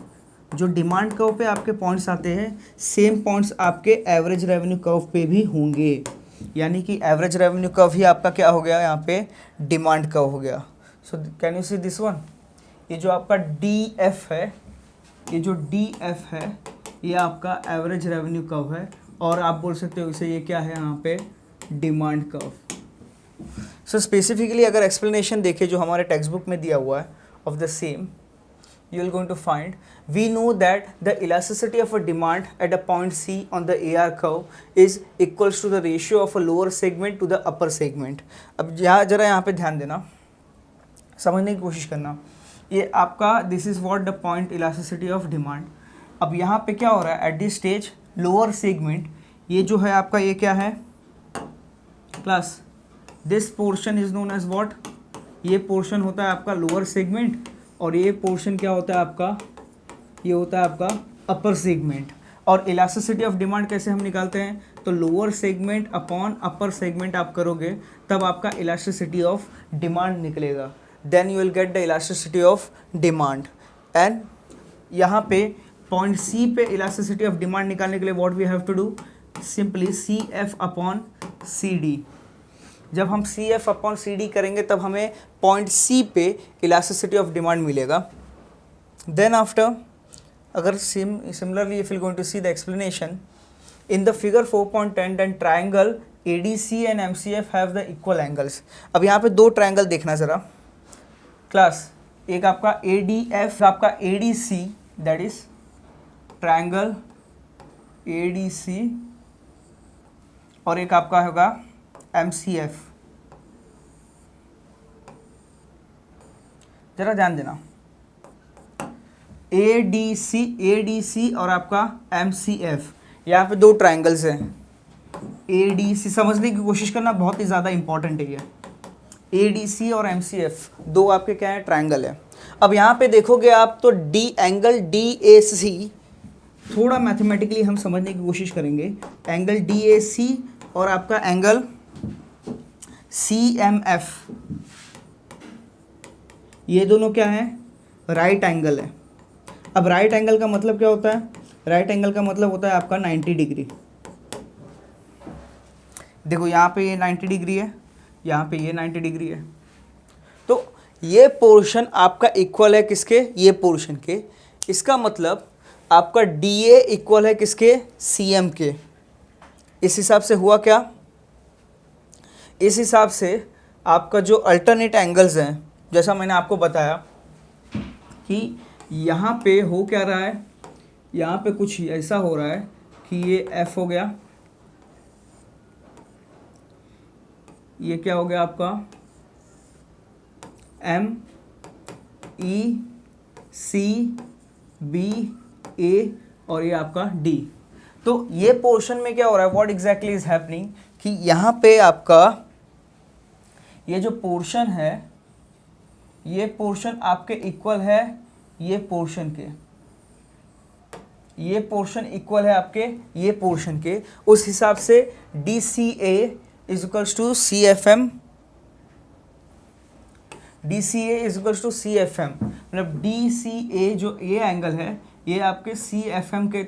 जो डिमांड कर्व पे आपके पॉइंट्स आते हैं, सेम पॉइंट्स आपके एवरेज रेवेन्यू कर्व पे भी होंगे। यानी कि एवरेज रेवेन्यू कर्व ही आपका क्या हो गया, यहाँ पे डिमांड कर्व हो गया। So can you see this one, ये जो आपका डी एफ है, ये जो डी एफ है, ये आपका एवरेज रेवेन्यू कर्व है, और आप बोल सकते हो इसे ये क्या है यहाँ पे, डिमांड कर्व। सो स्पेसिफिकली अगर एक्सप्लेनेशन देखें जो हमारे टेक्स्ट बुक में दिया हुआ है of the same, you are going to find, we know that the elasticity of a demand at a point C on the AR curve is equals to the ratio of a lower segment to the upper segment। अब यहाँ पे ध्यान देना, समझने की कोशिश करना, ये आपका this is what the point elasticity of demand. अब यहाँ पे क्या हो रहा है, at this stage lower segment, ये जो है आपका ये क्या है class, this portion is known as what, ये पोर्शन होता है आपका लोअर सेगमेंट, और ये पोर्शन क्या होता है आपका, ये होता है आपका अपर सेगमेंट। और इलास्टिसिटी ऑफ डिमांड कैसे हम निकालते हैं, तो lower segment upon upper segment आप करोगे तब आपका इलास्टिसिटी ऑफ डिमांड निकलेगा, then you will get the elasticity of demand. And यहाँ पे पॉइंट सी पे इलास्टिसिटी ऑफ डिमांड निकालने के लिए what we have to do, simply C F upon C D. जब हम C F upon C D करेंगे तब हमें पॉइंट सी पे इलास्टिसिटी ऑफ डिमांड मिलेगा। देन आफ्टर अगर similarly if you going to see the explanation in the figure 4.10 then triangle ADC and MCF have the equal angles. अब यहाँ पे दो ट्रायंगल देखना ज़रा क्लास, एक आपका ADF, आपका ADC, that is triangle ADC, और एक आपका होगा MCF। जरा ध्यान देना, ADC और आपका MCF, यहाँ पे दो ट्रायंगल्स हैं। ADC समझने की कोशिश करना, बहुत ही ज़्यादा इंपॉर्टेंट है ये। ADC और MCF दो आपके क्या है, ट्रायंगल है। अब यहाँ पे देखोगे आप तो एंगल DAC, थोड़ा मैथमेटिकली हम समझने की कोशिश करेंगे, एंगल DAC और आपका एंगल CMF, ये दोनों क्या है, राइट एंगल है। अब राइट एंगल का मतलब क्या होता है, राइट एंगल का मतलब होता है आपका 90 डिग्री। देखो यहाँ पे ये 90 डिग्री है, यहाँ पे ये 90 डिग्री है, तो ये पोर्शन आपका इक्वल है किसके, ये पोर्शन के। इसका मतलब आपका DA इक्वल है किसके, CM के। इस हिसाब से हुआ क्या, इस हिसाब से आपका जो अल्टरनेट एंगल्स हैं, जैसा मैंने आपको बताया कि यहाँ पे हो क्या रहा है, यहाँ पे कुछ ऐसा हो रहा है कि ये F हो गया, ये क्या हो गया आपका M E C B A, और ये आपका D। तो ये पोर्शन में क्या हो रहा है, व्हाट एग्जैक्टली इज हैपनिंग, कि यहाँ पे आपका ये जो पोर्शन है, ये पोर्शन आपके इक्वल है ये पोर्शन के, ये पोर्शन इक्वल है आपके ये पोर्शन के। उस हिसाब से DCA is equals to CFM, DCA is equals to CFM, मतलब DCA जो ये एंगल है ये आपके CFM के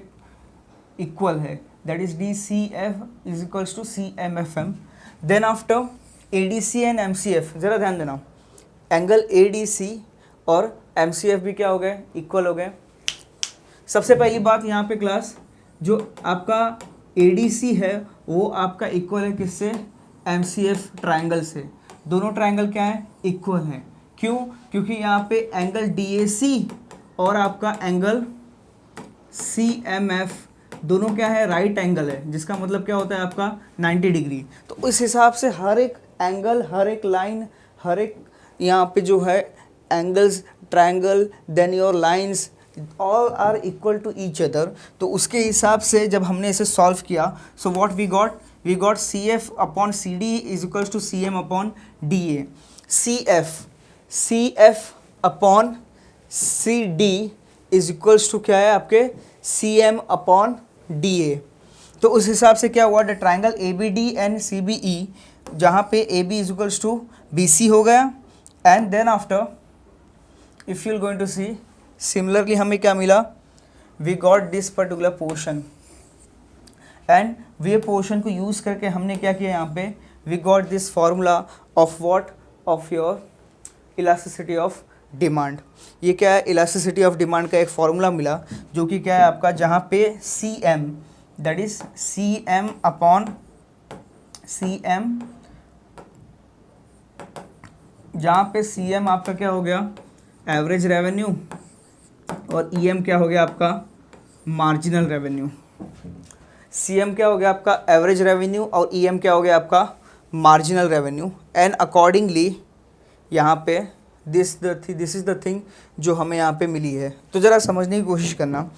इक्वल है, that is DCF is equals to CMFM। Then after ADC and MCF, ज़रा ध्यान देना, एंगल ADC और MCF भी क्या हो गए, इक्वल हो गए। सबसे पहली बात यहाँ पे क्लास, जो आपका ADC है वो आपका इक्वल है किससे, MCF ट्रायंगल से। दोनों ट्रायंगल क्या है, इक्वल हैं। क्यों, क्योंकि यहाँ पे एंगल DAC और आपका एंगल CMF दोनों क्या है, राइट एंगल है, जिसका मतलब क्या होता है आपका 90 डिग्री। तो उस हिसाब से हर एक एंगल, हर एक लाइन, हर एक यहाँ पे जो है angles, triangle, then your lines all are equal to each other. तो उसके हिसाब से जब हमने इसे सॉल्व किया, so what we got CF upon CD is equals to CM upon DA। CF upon CD is equals to क्या है आपके CM अपॉन DA। तो उस हिसाब से क्या हुआ, the triangle A B D and C B E, जहाँ पे A B is equals to B C हो गया, and then after if you going to see similarly हमें क्या मिला, we got this particular portion, and वे portion को use करके हमने क्या किया यहाँ पे, we got this formula of what, of your elasticity of demand. ये क्या है, इलास्टिसिटी ऑफ डिमांड का एक फॉर्मूला मिला जो कि क्या है आपका, जहाँ पे C M, that is C M upon C M, जहाँ पे सी एम आपका क्या हो गया, एवरेज रेवेन्यू, और ई एम क्या हो गया आपका, मार्जिनल रेवेन्यू। सी एम क्या हो गया आपका, एवरेज रेवेन्यू, और ई एम क्या हो गया आपका, मार्जिनल रेवेन्यू, एंड अकॉर्डिंगली यहाँ पे दिस इज़ द थिंग जो हमें यहाँ पे मिली है। तो ज़रा समझने की कोशिश करना।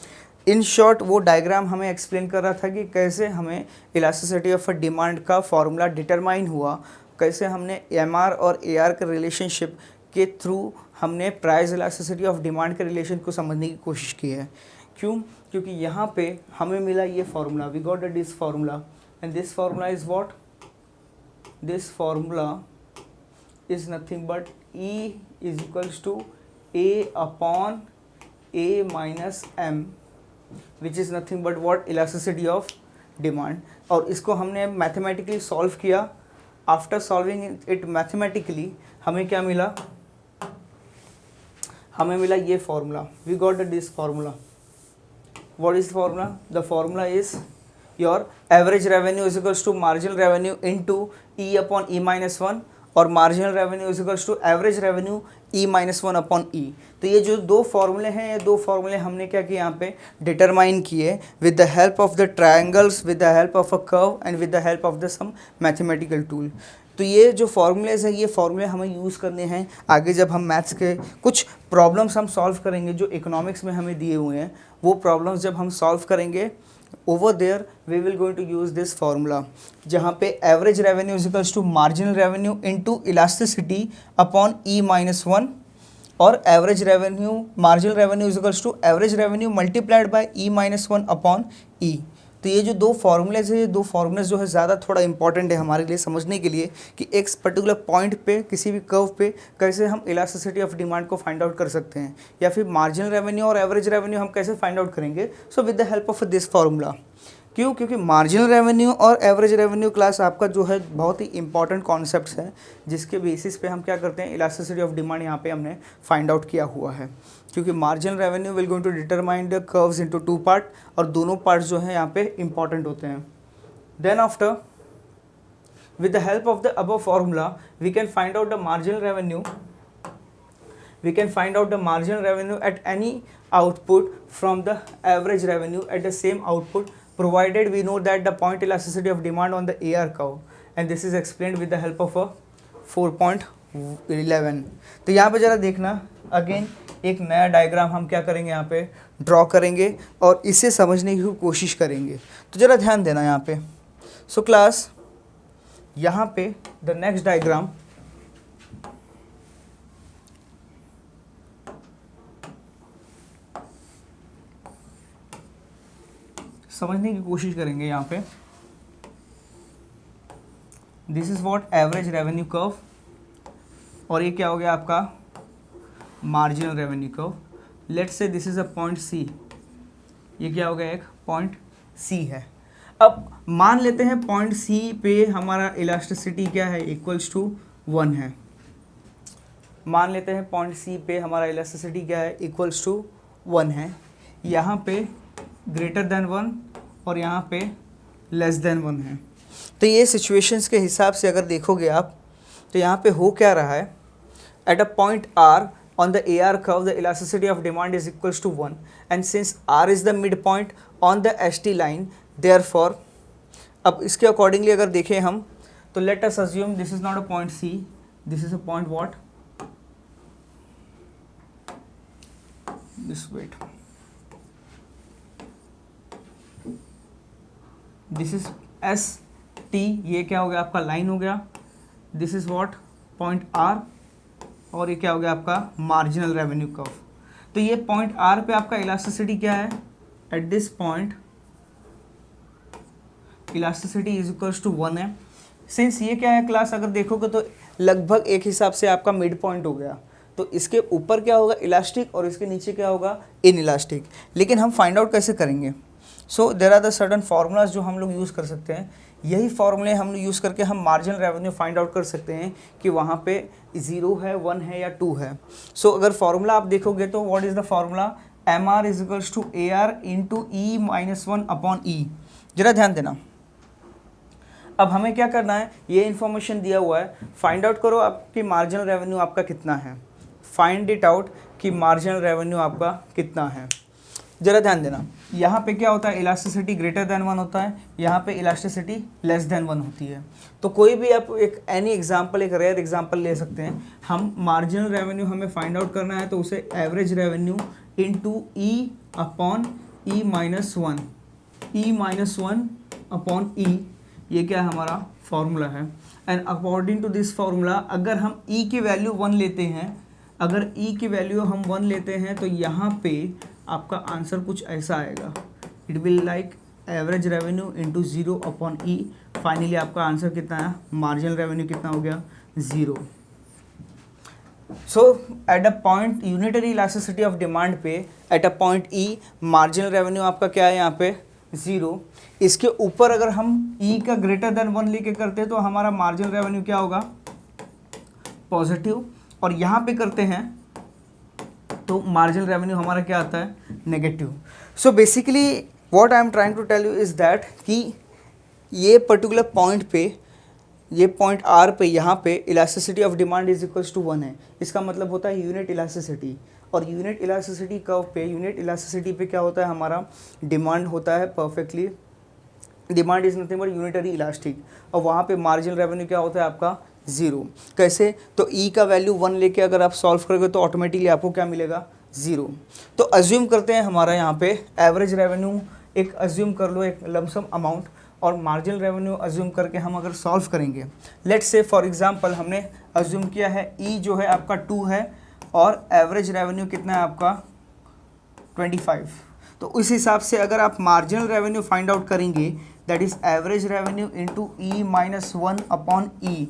इन शॉर्ट वो डायग्राम हमें एक्सप्लेन कर रहा था कि कैसे हमें इलास्टिसिटी ऑफ डिमांड का फॉर्मूला डिटरमाइन हुआ, कैसे हमने एम आर और ए आर के रिलेशनशिप के थ्रू हमने प्राइस इलास्टिसिटी ऑफ डिमांड के रिलेशन को समझने की कोशिश की है। क्यों, क्योंकि यहाँ पे हमें मिला ये formula, we got this formula, and this formula is what, this formula is nothing but E is equals to A upon A minus M, which is nothing but what, elasticity of demand। और इसको हमने mathematically solve किया। After solving it mathematically हमें क्या मिला, हमें मिला ये formula, we got this formula. What is formula, the formula is your average revenue is equals to marginal revenue into E upon E minus 1, और marginal revenue is equals to average revenue E minus 1 upon E। तो ये जो दो फॉर्मूले हैं, ये दो फॉर्मूले हमने क्या किया यहाँ पे, डिटरमाइन किए with the help of the triangles, with the help of a curve, and with the help of the some mathematical tool. तो ये जो फॉर्मूलेज हैं, ये फॉर्मूले हमें यूज़ करने हैं आगे जब हम मैथ्स के कुछ प्रॉब्लम्स हम सॉल्व करेंगे जो इकोनॉमिक्स में हमें दिए हुए हैं। वो प्रॉब्लम्स जब हम सॉल्व करेंगे, over there we will going to use this formula, जहाँ पे average revenue is equals to marginal revenue into elasticity upon E minus 1, और average revenue, marginal revenue is equals to average revenue multiplied by E minus 1 upon E। तो ये जो दो फार्मूलेज है, ये दो फार्मूलेज जो है ज़्यादा थोड़ा इंपॉर्टेंट है हमारे लिए समझने के लिए कि एक पर्टिकुलर पॉइंट पे, किसी भी कर्व पे कैसे हम इलास्टिसिटी ऑफ डिमांड को फाइंड आउट कर सकते हैं, या फिर मार्जिनल रेवेन्यू और एवरेज रेवेन्यू हम कैसे फाइंड आउट करेंगे। So with the help of this formula. क्यों, क्योंकि मार्जिनल रेवेन्यू और एवरेज रेवेन्यू क्लास आपका जो है बहुत ही इंपॉर्टेंट कॉन्सेप्ट्स हैं, जिसके बेसिस पे हम क्या करते हैं, इलास्टिसिटी ऑफ डिमांड यहाँ पे हमने फाइंड आउट किया हुआ है। क्योंकि marginal revenue will going to determine the curves into two part, और दोनों पार्ट्स जो हैं यहाँ पे इंपॉर्टेंट होते हैं। Then after with the help of the above formula we can find out the marginal revenue, we can find out the marginal revenue at any output from the average revenue at the same output, provided we know that the point elasticity of demand on the AR curve, and this is explained with the help of a 4.11। तो यहाँ पे ज़रा देखना, again एक नया diagram हम क्या करेंगे, यहाँ पे ड्रॉ करेंगे और इसे समझने की कोशिश करेंगे। तो ज़रा ध्यान देना यहाँ पे। सो क्लास, यहाँ पे द नेक्स्ट डायग्राम, समझने की कोशिश करेंगे यहाँ पे। This is what, average revenue curve, और ये क्या हो गया आपका, marginal revenue curve. Let's say this is a point C, ये क्या हो गया, एक पॉइंट सी है। अब मान लेते हैं पॉइंट सी पे हमारा इलास्टिसिटी क्या है, इक्वल्स टू 1 है। मान लेते हैं पॉइंट सी पे हमारा इलास्टिसिटी क्या है, इक्वल्स टू 1 है। यहाँ पे ग्रेटर देन 1 और यहाँ पे लेस देन 1 है। तो ये सिचुएशंस के हिसाब से अगर देखोगे आप, तो यहाँ पे हो क्या रहा है, eight a point R on the AR curve the elasticity of demand is equals to 1, and since R is the midpoint on the ST line, therefore अब इसके अकॉर्डिंगली अगर देखें हम, तो let us assume this is not a point C, this is a point what, this wait, this is S T, ये क्या हो गया आपका, लाइन हो गया। This is what, point R, और ये क्या हो गया आपका, मार्जिनल रेवेन्यू कर्व। तो ये पॉइंट आर पे आपका इलास्टिसिटी क्या है, at this point elasticity is equals to 1 है। सिंस ये क्या है क्लास, अगर देखोगे तो लगभग एक हिसाब से आपका मिड पॉइंट हो गया, तो इसके ऊपर क्या होगा इलास्टिक और इसके नीचे क्या होगा इन इलास्टिक। लेकिन हम फाइंड आउट कैसे करेंगे? So there are the certain formulas जो हम लोग यूज़ कर सकते हैं। यही फार्मूले हम लोग यूज़ करके हम मार्जिनल रेवेन्यू फाइंड आउट कर सकते हैं कि वहाँ पे 0 है, 1 है या 2 है। सो अगर फार्मूला आप देखोगे तो what is the formula, M R is equals to A R into E minus 1 upon E. जरा ध्यान देना। अब हमें क्या करना है, ये इन्फॉर्मेशन दिया हुआ है, फाइंड आउट करो आपकी मार्जिनल रेवेन्यू आपका कितना है। फाइंड इट आउट कि मार्जिनल रेवेन्यू आपका कितना है। जरा ध्यान देना, यहाँ पे क्या होता है इलास्टिसिटी ग्रेटर देन 1 होता है, यहाँ पे इलास्टिसिटी लेस देन 1 होती है। तो कोई भी आप एक एनी एग्जांपल, एक रेयर एग्जांपल ले सकते हैं। हम मार्जिनल रेवेन्यू हमें फाइंड आउट करना है तो उसे average revenue into E upon E minus 1, E minus 1 upon E, ये क्या है हमारा फॉर्मूला है। And according to this formula अगर हम ई की वैल्यू 1 लेते हैं, अगर ई की वैल्यू हम 1 लेते हैं तो यहाँ पे आपका आंसर कुछ ऐसा आएगा, it will like average revenue into 0 upon E. Finally आपका आंसर कितना है, मार्जिनल रेवेन्यू कितना हो गया 0। So at a point unitary elasticity of demand पे at a point E marginal revenue आपका क्या है यहाँ पे 0। इसके ऊपर अगर हम ई का ग्रेटर देन 1 लेके करते हैं तो हमारा मार्जिनल रेवेन्यू क्या होगा पॉजिटिव, और यहाँ पे करते हैं तो मार्जिनल रेवेन्यू हमारा क्या आता है negative. So basically what I am trying to tell you is that कि ये पर्टिकुलर पॉइंट पे, ये पॉइंट आर पे यहाँ पे elasticity of demand is equals to 1 है। इसका मतलब होता है यूनिट इलास्टिसिटी, और यूनिट इलास्टिसिटी कर्व पे, यूनिट इलास्टिसिटी पे क्या होता है हमारा डिमांड होता है perfectly, demand is nothing but unitary elastic, और वहाँ पे मार्जिनल रेवेन्यू क्या होता है आपका 0। कैसे? तो ई का वैल्यू 1 लेके अगर आप सॉल्व करोगे तो ऑटोमेटिकली आपको क्या मिलेगा 0। तो अज्यूम करते हैं हमारा यहाँ पे एवरेज रेवेन्यू एक अज्यूम कर लो, एक लमसम अमाउंट, और मार्जिनल रेवेन्यू अज्यूम करके हम अगर सॉल्व करेंगे, लेट्स से फॉर एग्जांपल हमने अज्यूम किया है ई जो है आपका 2 है और एवरेज रेवेन्यू कितना है आपका 25। तो उस हिसाब से अगर आप मार्जिनल रेवेन्यू फाइंड आउट करेंगे that is average revenue into E minus 1 upon E.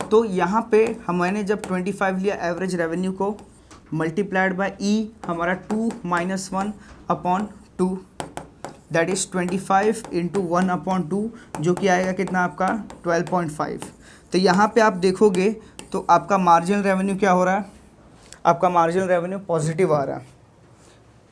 तो यहाँ पे मैंने जब 25 लिया एवरेज रेवेन्यू को, मल्टीप्लाइड बाय ई हमारा 2 minus 1 upon 2, that is 25 into 1 upon 2, जो कि आएगा कितना आपका 12.5। तो यहाँ पे आप देखोगे तो आपका मार्जिनल रेवेन्यू क्या हो रहा है, आपका मार्जिनल रेवेन्यू पॉजिटिव आ रहा है।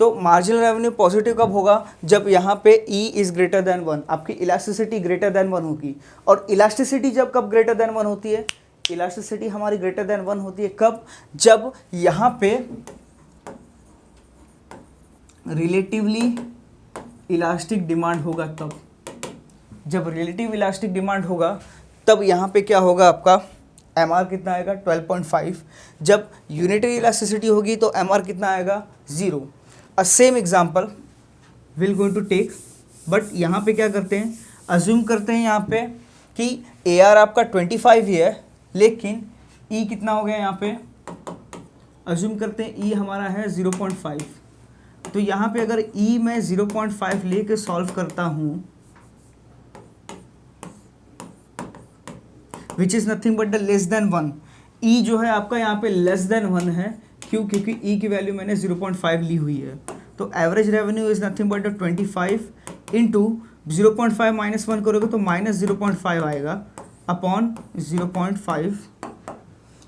तो मार्जिनल रेवेन्यू पॉजिटिव कब होगा, जब यहाँ पे ई इज़ ग्रेटर देन 1, आपकी इलास्टिसिटी ग्रेटर देन 1 होगी। और इलास्टिसिटी जब कब ग्रेटर देन 1 होती है, इलास्टिसिटी हमारी ग्रेटर देन 1 होती है कब, जब यहाँ पे रिलेटिवली इलास्टिक डिमांड होगा तब, जब रिलेटिव इलास्टिक डिमांड होगा तब यहाँ पे क्या होगा आपका एम आर कितना आएगा 12.5। जब यूनिटरी इलास्टिसिटी होगी तो एम आर कितना आएगा 0। A same example will going to take, but यहाँ पे क्या करते हैं, अज्यूम करते हैं यहाँ पे कि ए आर आपका 25 ही है, लेकिन ई कितना हो गया, यहाँ पे अज्यूम करते हैं ई हमारा है 0.5। तो यहाँ पे अगर ई मैं 0.5 लेके सॉल्व करता हूँ, which is nothing but the less than 1, ई जो है आपका यहाँ पे लेस देन 1 है, क्यों, क्योंकि ई की वैल्यू मैंने 0.5 ली हुई है। तो average revenue is nothing but 25 into 0.5 minus 1 करोगे तो माइनस 0.5 आएगा upon 0.5।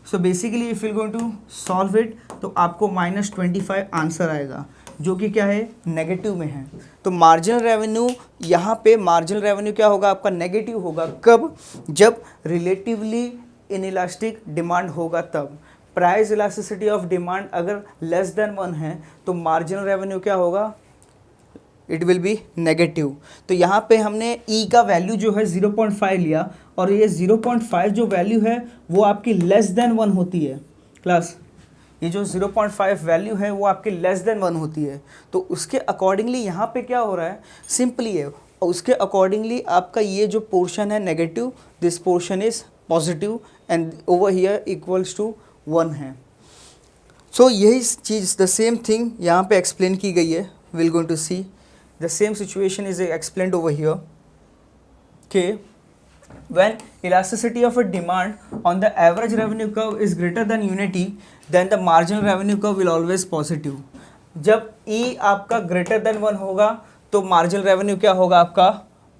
So basically if you going to solve it तो आपको -25 आंसर आएगा, जो कि क्या है नेगेटिव में है। तो मार्जिनल रेवेन्यू यहाँ पे मार्जिनल रेवेन्यू क्या होगा आपका नेगेटिव होगा, कब, जब रिलेटिवली इनइलास्टिक डिमांड होगा तब। प्राइस इलास्टिसिटी ऑफ डिमांड अगर लेस देन 1 है तो मार्जिनल रेवेन्यू क्या होगा, इट विल बी नेगेटिव। तो यहाँ पे हमने ई का वैल्यू जो है 0.5 लिया, और ये 0.5 जो वैल्यू है वो आपकी लेस देन 1 होती है क्लास, ये जो 0.5 वैल्यू है वो आपकी लेस देन 1 होती है। तो उसके अकॉर्डिंगली यहाँ पे क्या हो रहा है, सिंपली है, और उसके अकॉर्डिंगली आपका ये जो पोर्शन है negative, this portion is positive and over here equals to 1 है। सो यही चीज़ द सेम थिंग यहाँ पे एक्सप्लेन की गई है, will going to see the same situation is explained over here. कि when elasticity of a demand on the average revenue curve is greater than unity, then the marginal revenue curve will always positive. जब E आपका greater than 1 होगा तो marginal revenue क्या होगा आपका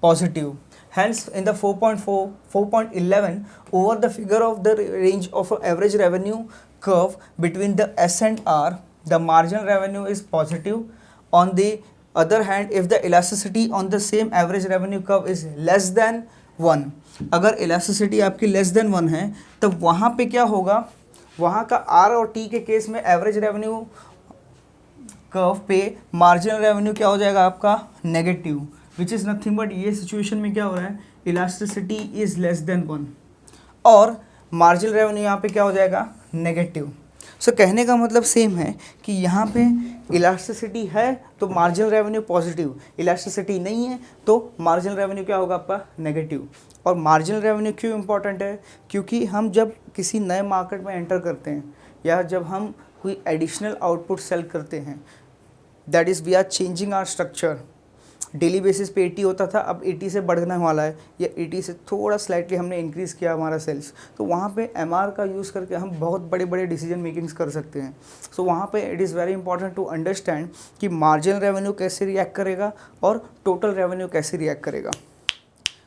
positive. Hence in the 4.11 over the figure of the range of average revenue curve between the S and R, the marginal revenue is positive. On the other hand, if the elasticity on the same average revenue curve is less than 1, अगर elasticity आपकी less than 1 है तब वहाँ पे क्या होगा, वहाँ का R और T के केस में एवरेज रेवेन्यू कर्व पे मार्जिनल रेवेन्यू क्या हो जाएगा आपका negative, which is nothing but ये सिचुएशन में क्या हो रहा है, इलास्टिसिटी इज़ लेस देन 1 और मार्जिनल रेवेन्यू यहाँ पे क्या हो जाएगा नेगेटिव. सो कहने का मतलब सेम है कि यहाँ पे इलास्टिसिटी है तो मार्जिनल रेवेन्यू पॉजिटिव, इलास्टिसिटी नहीं है तो मार्जिनल रेवेन्यू क्या होगा आपका नेगेटिव. और मार्जिनल रेवेन्यू क्यों इंपॉर्टेंट है, क्योंकि हम जब किसी नए मार्केट में एंटर करते हैं या जब हम कोई एडिशनल आउटपुट सेल करते हैं, that is we are changing our structure. Daily basis पे 80 होता था, अब 80 से बढ़ने वाला है या 80 से थोड़ा स्लाइटली हमने इंक्रीज़ किया हमारा सेल्स, तो वहाँ पे MR का यूज़ करके हम बहुत बड़े बड़े डिसीजन मेकिंग्स कर सकते हैं. सो वहाँ पे it is very important to understand कि मार्जिनल रेवेन्यू कैसे रिएक्ट करेगा और टोटल रेवेन्यू कैसे रिएक्ट करेगा.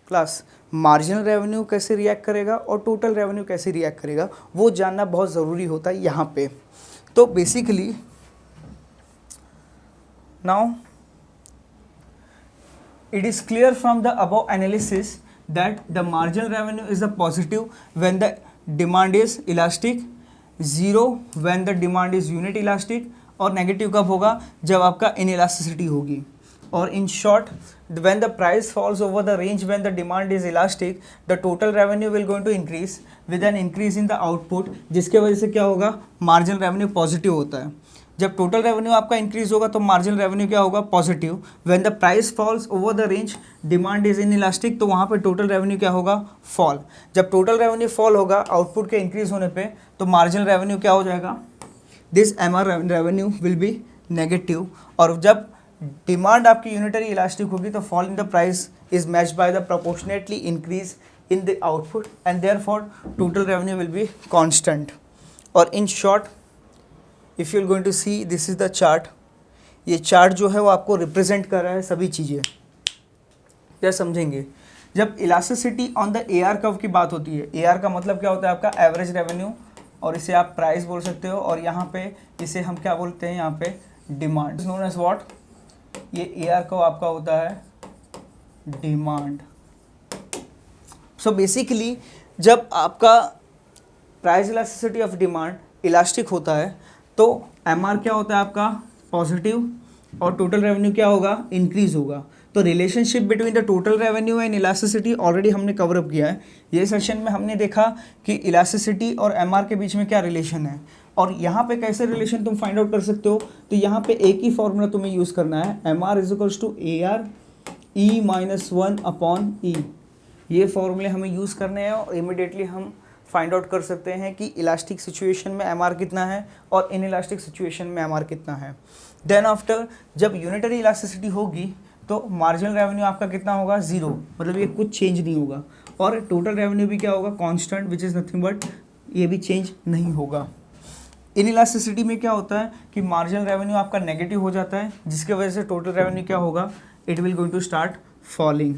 क्लास मार्जिनल रेवेन्यू कैसे रिएक्ट करेगा और टोटल रेवेन्यू कैसे रिएक्ट करेगा वो जानना बहुत ज़रूरी होता है यहाँ पे. तो basically now it is clear from the above analysis that the marginal revenue is a positive when the demand is elastic, 0 when the demand is unit elastic और नेगेटिव कब होगा जब आपका inelasticity होगी. और in short, when the price falls over the range when the demand is elastic, the total revenue will going to increase with an increase in the output, जिसके वजह से क्या होगा marginal revenue पॉजिटिव होता है. जब टोटल रेवेन्यू आपका increase होगा तो मार्जिनल रेवेन्यू क्या होगा positive. When the price falls over the range demand is inelastic, तो वहाँ पे टोटल रेवेन्यू क्या होगा फॉल. जब टोटल रेवेन्यू फॉल होगा आउटपुट के इंक्रीज होने पे तो मार्जिनल रेवेन्यू क्या हो जाएगा, this MR revenue will B negative. और जब डिमांड आपकी यूनिटरी इलास्टिक होगी तो fall in the price is matched by the proportionately increase in the output and therefore total revenue will be constant. और in short if you are going to see this is the chart, ये chart जो है वो आपको represent कर रहा है सभी चीज़ें. क्या समझेंगे, जब elasticity on the AR curve की बात होती है, AR का मतलब क्या होता है आपका एवरेज रेवेन्यू, और इसे आप प्राइस बोल सकते हो, और यहाँ पे इसे हम क्या बोलते हैं यहाँ पे डिमांड, नोन एज व्हाट, ये AR कर्व आपका होता है डिमांड. सो बेसिकली जब आपका price elasticity of demand elastic होता है तो MR क्या होता है आपका पॉजिटिव और टोटल रेवेन्यू क्या होगा इंक्रीज होगा. तो relationship between the total revenue and elasticity already हमने कवर अप किया है. ये सेशन में हमने देखा कि इलास्टिसिटी और MR के बीच में क्या रिलेशन है और यहाँ पे कैसे रिलेशन तुम फाइंड आउट कर सकते हो. तो यहाँ पे एक ही फॉर्मूला तुम्हें यूज़ करना है, MR is to AR E-1/E. ये फॉर्मूले हमें यूज़ करने हैं और इमिडिएटली हम फाइंड आउट कर सकते हैं कि इलास्टिक सिचुएशन में MR कितना है और इन इलास्टिक सिचुएशन में MR कितना है. देन आफ्टर जब यूनिटरी इलास्टिसिटी होगी तो मार्जिनल रेवेन्यू आपका कितना होगा 0, मतलब ये कुछ चेंज नहीं होगा, और टोटल रेवेन्यू भी क्या होगा constant, which is nothing but ये भी चेंज नहीं होगा. इन इलास्टिसिटी में क्या होता है कि मार्जिनल रेवेन्यू आपका नेगेटिव हो जाता है, जिसकी वजह से टोटल रेवेन्यू क्या होगा, it will going to start falling.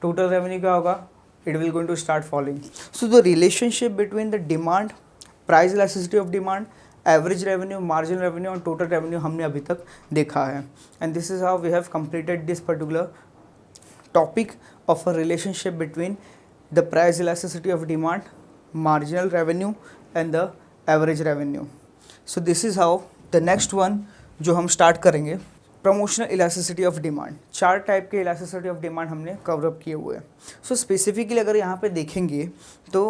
Total revenue क्या होगा, it will going to start falling. So the relationship between the demand, price elasticity of demand, average revenue, marginal revenue and total revenue हमने अभी तक देखा है. And this is how we have completed this particular topic of a relationship between the price elasticity of demand, marginal revenue and the average revenue. So this is how the next one जो हम start करेंगे, promotional elasticity of demand. 4 type के elasticity of demand हमने cover up किए हुए हैं. सो specifically अगर यहाँ पे देखेंगे तो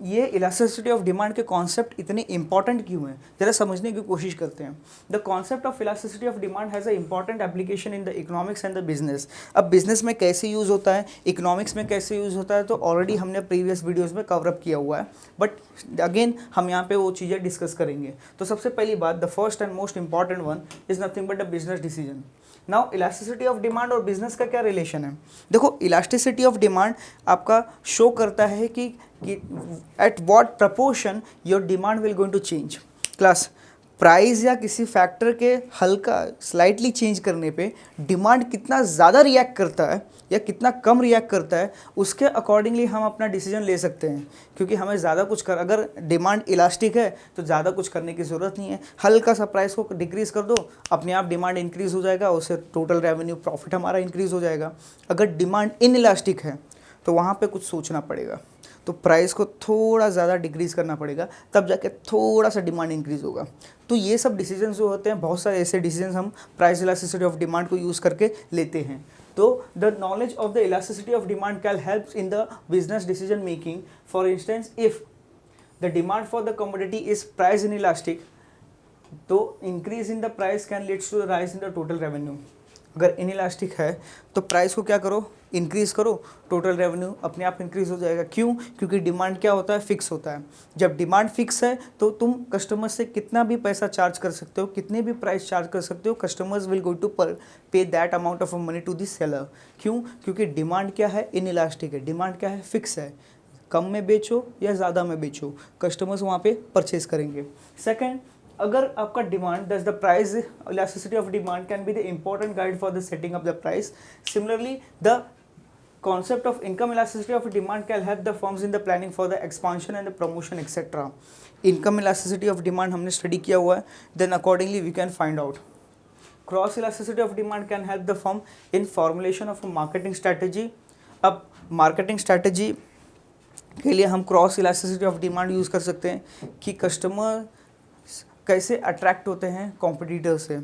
ये इलास्टिसिटी ऑफ डिमांड के कॉन्सेप्ट इतने इंपॉर्टेंट क्यों हैं, जरा समझने की कोशिश करते हैं। The concept of elasticity of demand has a important application in the economics and the business. अब बिजनेस में कैसे यूज़ होता है, इकोनॉमिक्स में कैसे यूज़ होता है, तो ऑलरेडी हमने प्रीवियस वीडियोज़ में कवरअप किया हुआ है, बट अगेन हम यहाँ पे वो चीज़ें डिस्कस करेंगे। तो सबसे पहली बात, the first and most important one is nothing but a business decision. Now elasticity of demand और बिजनेस का क्या रिलेशन है? देखो, इलास्टिसिटी ऑफ डिमांड आपका शो करता है कि at what proportion your demand will going to change. Class, price या किसी फैक्टर के हल्का स्लाइटली चेंज करने पे डिमांड कितना ज़्यादा रिएक्ट करता है या कितना कम रिएक्ट करता है, उसके अकॉर्डिंगली हम अपना डिसीजन ले सकते हैं। क्योंकि हमें ज़्यादा कुछ कर, अगर डिमांड इलास्टिक है तो ज़्यादा कुछ करने की ज़रूरत नहीं है, हल्का सा प्राइस को डिक्रीज़ कर दो, अपने आप डिमांड इंक्रीज़ हो जाएगा, उससे टोटल रेवेन्यू प्रॉफिट हमारा इंक्रीज़ हो जाएगा। अगर डिमांड इन इलास्टिक है तो वहाँ पे कुछ सोचना पड़ेगा, तो प्राइस को थोड़ा ज़्यादा डिक्रीज़ करना पड़ेगा, तब जाके थोड़ा सा डिमांड इंक्रीज़ होगा। तो ये सब डिसीजंस जो होते हैं, बहुत सारे ऐसे डिसीजंस हम प्राइस इलास्टिसिटी ऑफ डिमांड को यूज़ करके लेते हैं। तो the knowledge of the elasticity of demand can help in the business decision making. For instance, if the demand for the commodity is price inelastic, तो increase in the price can leads to the rise in the total revenue. अगर in elastic है तो price को क्या करो, increase करो, total revenue अपने आप इंक्रीज़ हो जाएगा। क्यों? क्योंकि डिमांड क्या होता है, फिक्स होता है। जब डिमांड फिक्स है तो तुम कस्टमर से कितना भी पैसा चार्ज कर सकते हो, कितने भी प्राइस चार्ज कर सकते हो, customers will go to pay that amount of money to the seller. क्यों? क्योंकि डिमांड क्या है, इन इलास्टिक है, डिमांड क्या है, फिक्स है। कम में बेचो या ज़्यादा में बेचो, कस्टमर्स वहाँ पे परचेज करेंगे। सेकेंड, अगर आपका demand that's the price elasticity of demand can be the important guide for the setting of the price. Similarly, the concept of income elasticity of demand can help the firms in the planning for the expansion and the promotion etc. income elasticity of demand हमने study किया हुआ है, then accordingly we can find out. Cross elasticity of demand can help the firm in formulation of a marketing strategy. अब marketing strategy के लिए हम cross elasticity of demand use कर सकते हैं कि कस्टमर कैसे अट्रैक्ट होते हैं कॉम्पिटिटर से।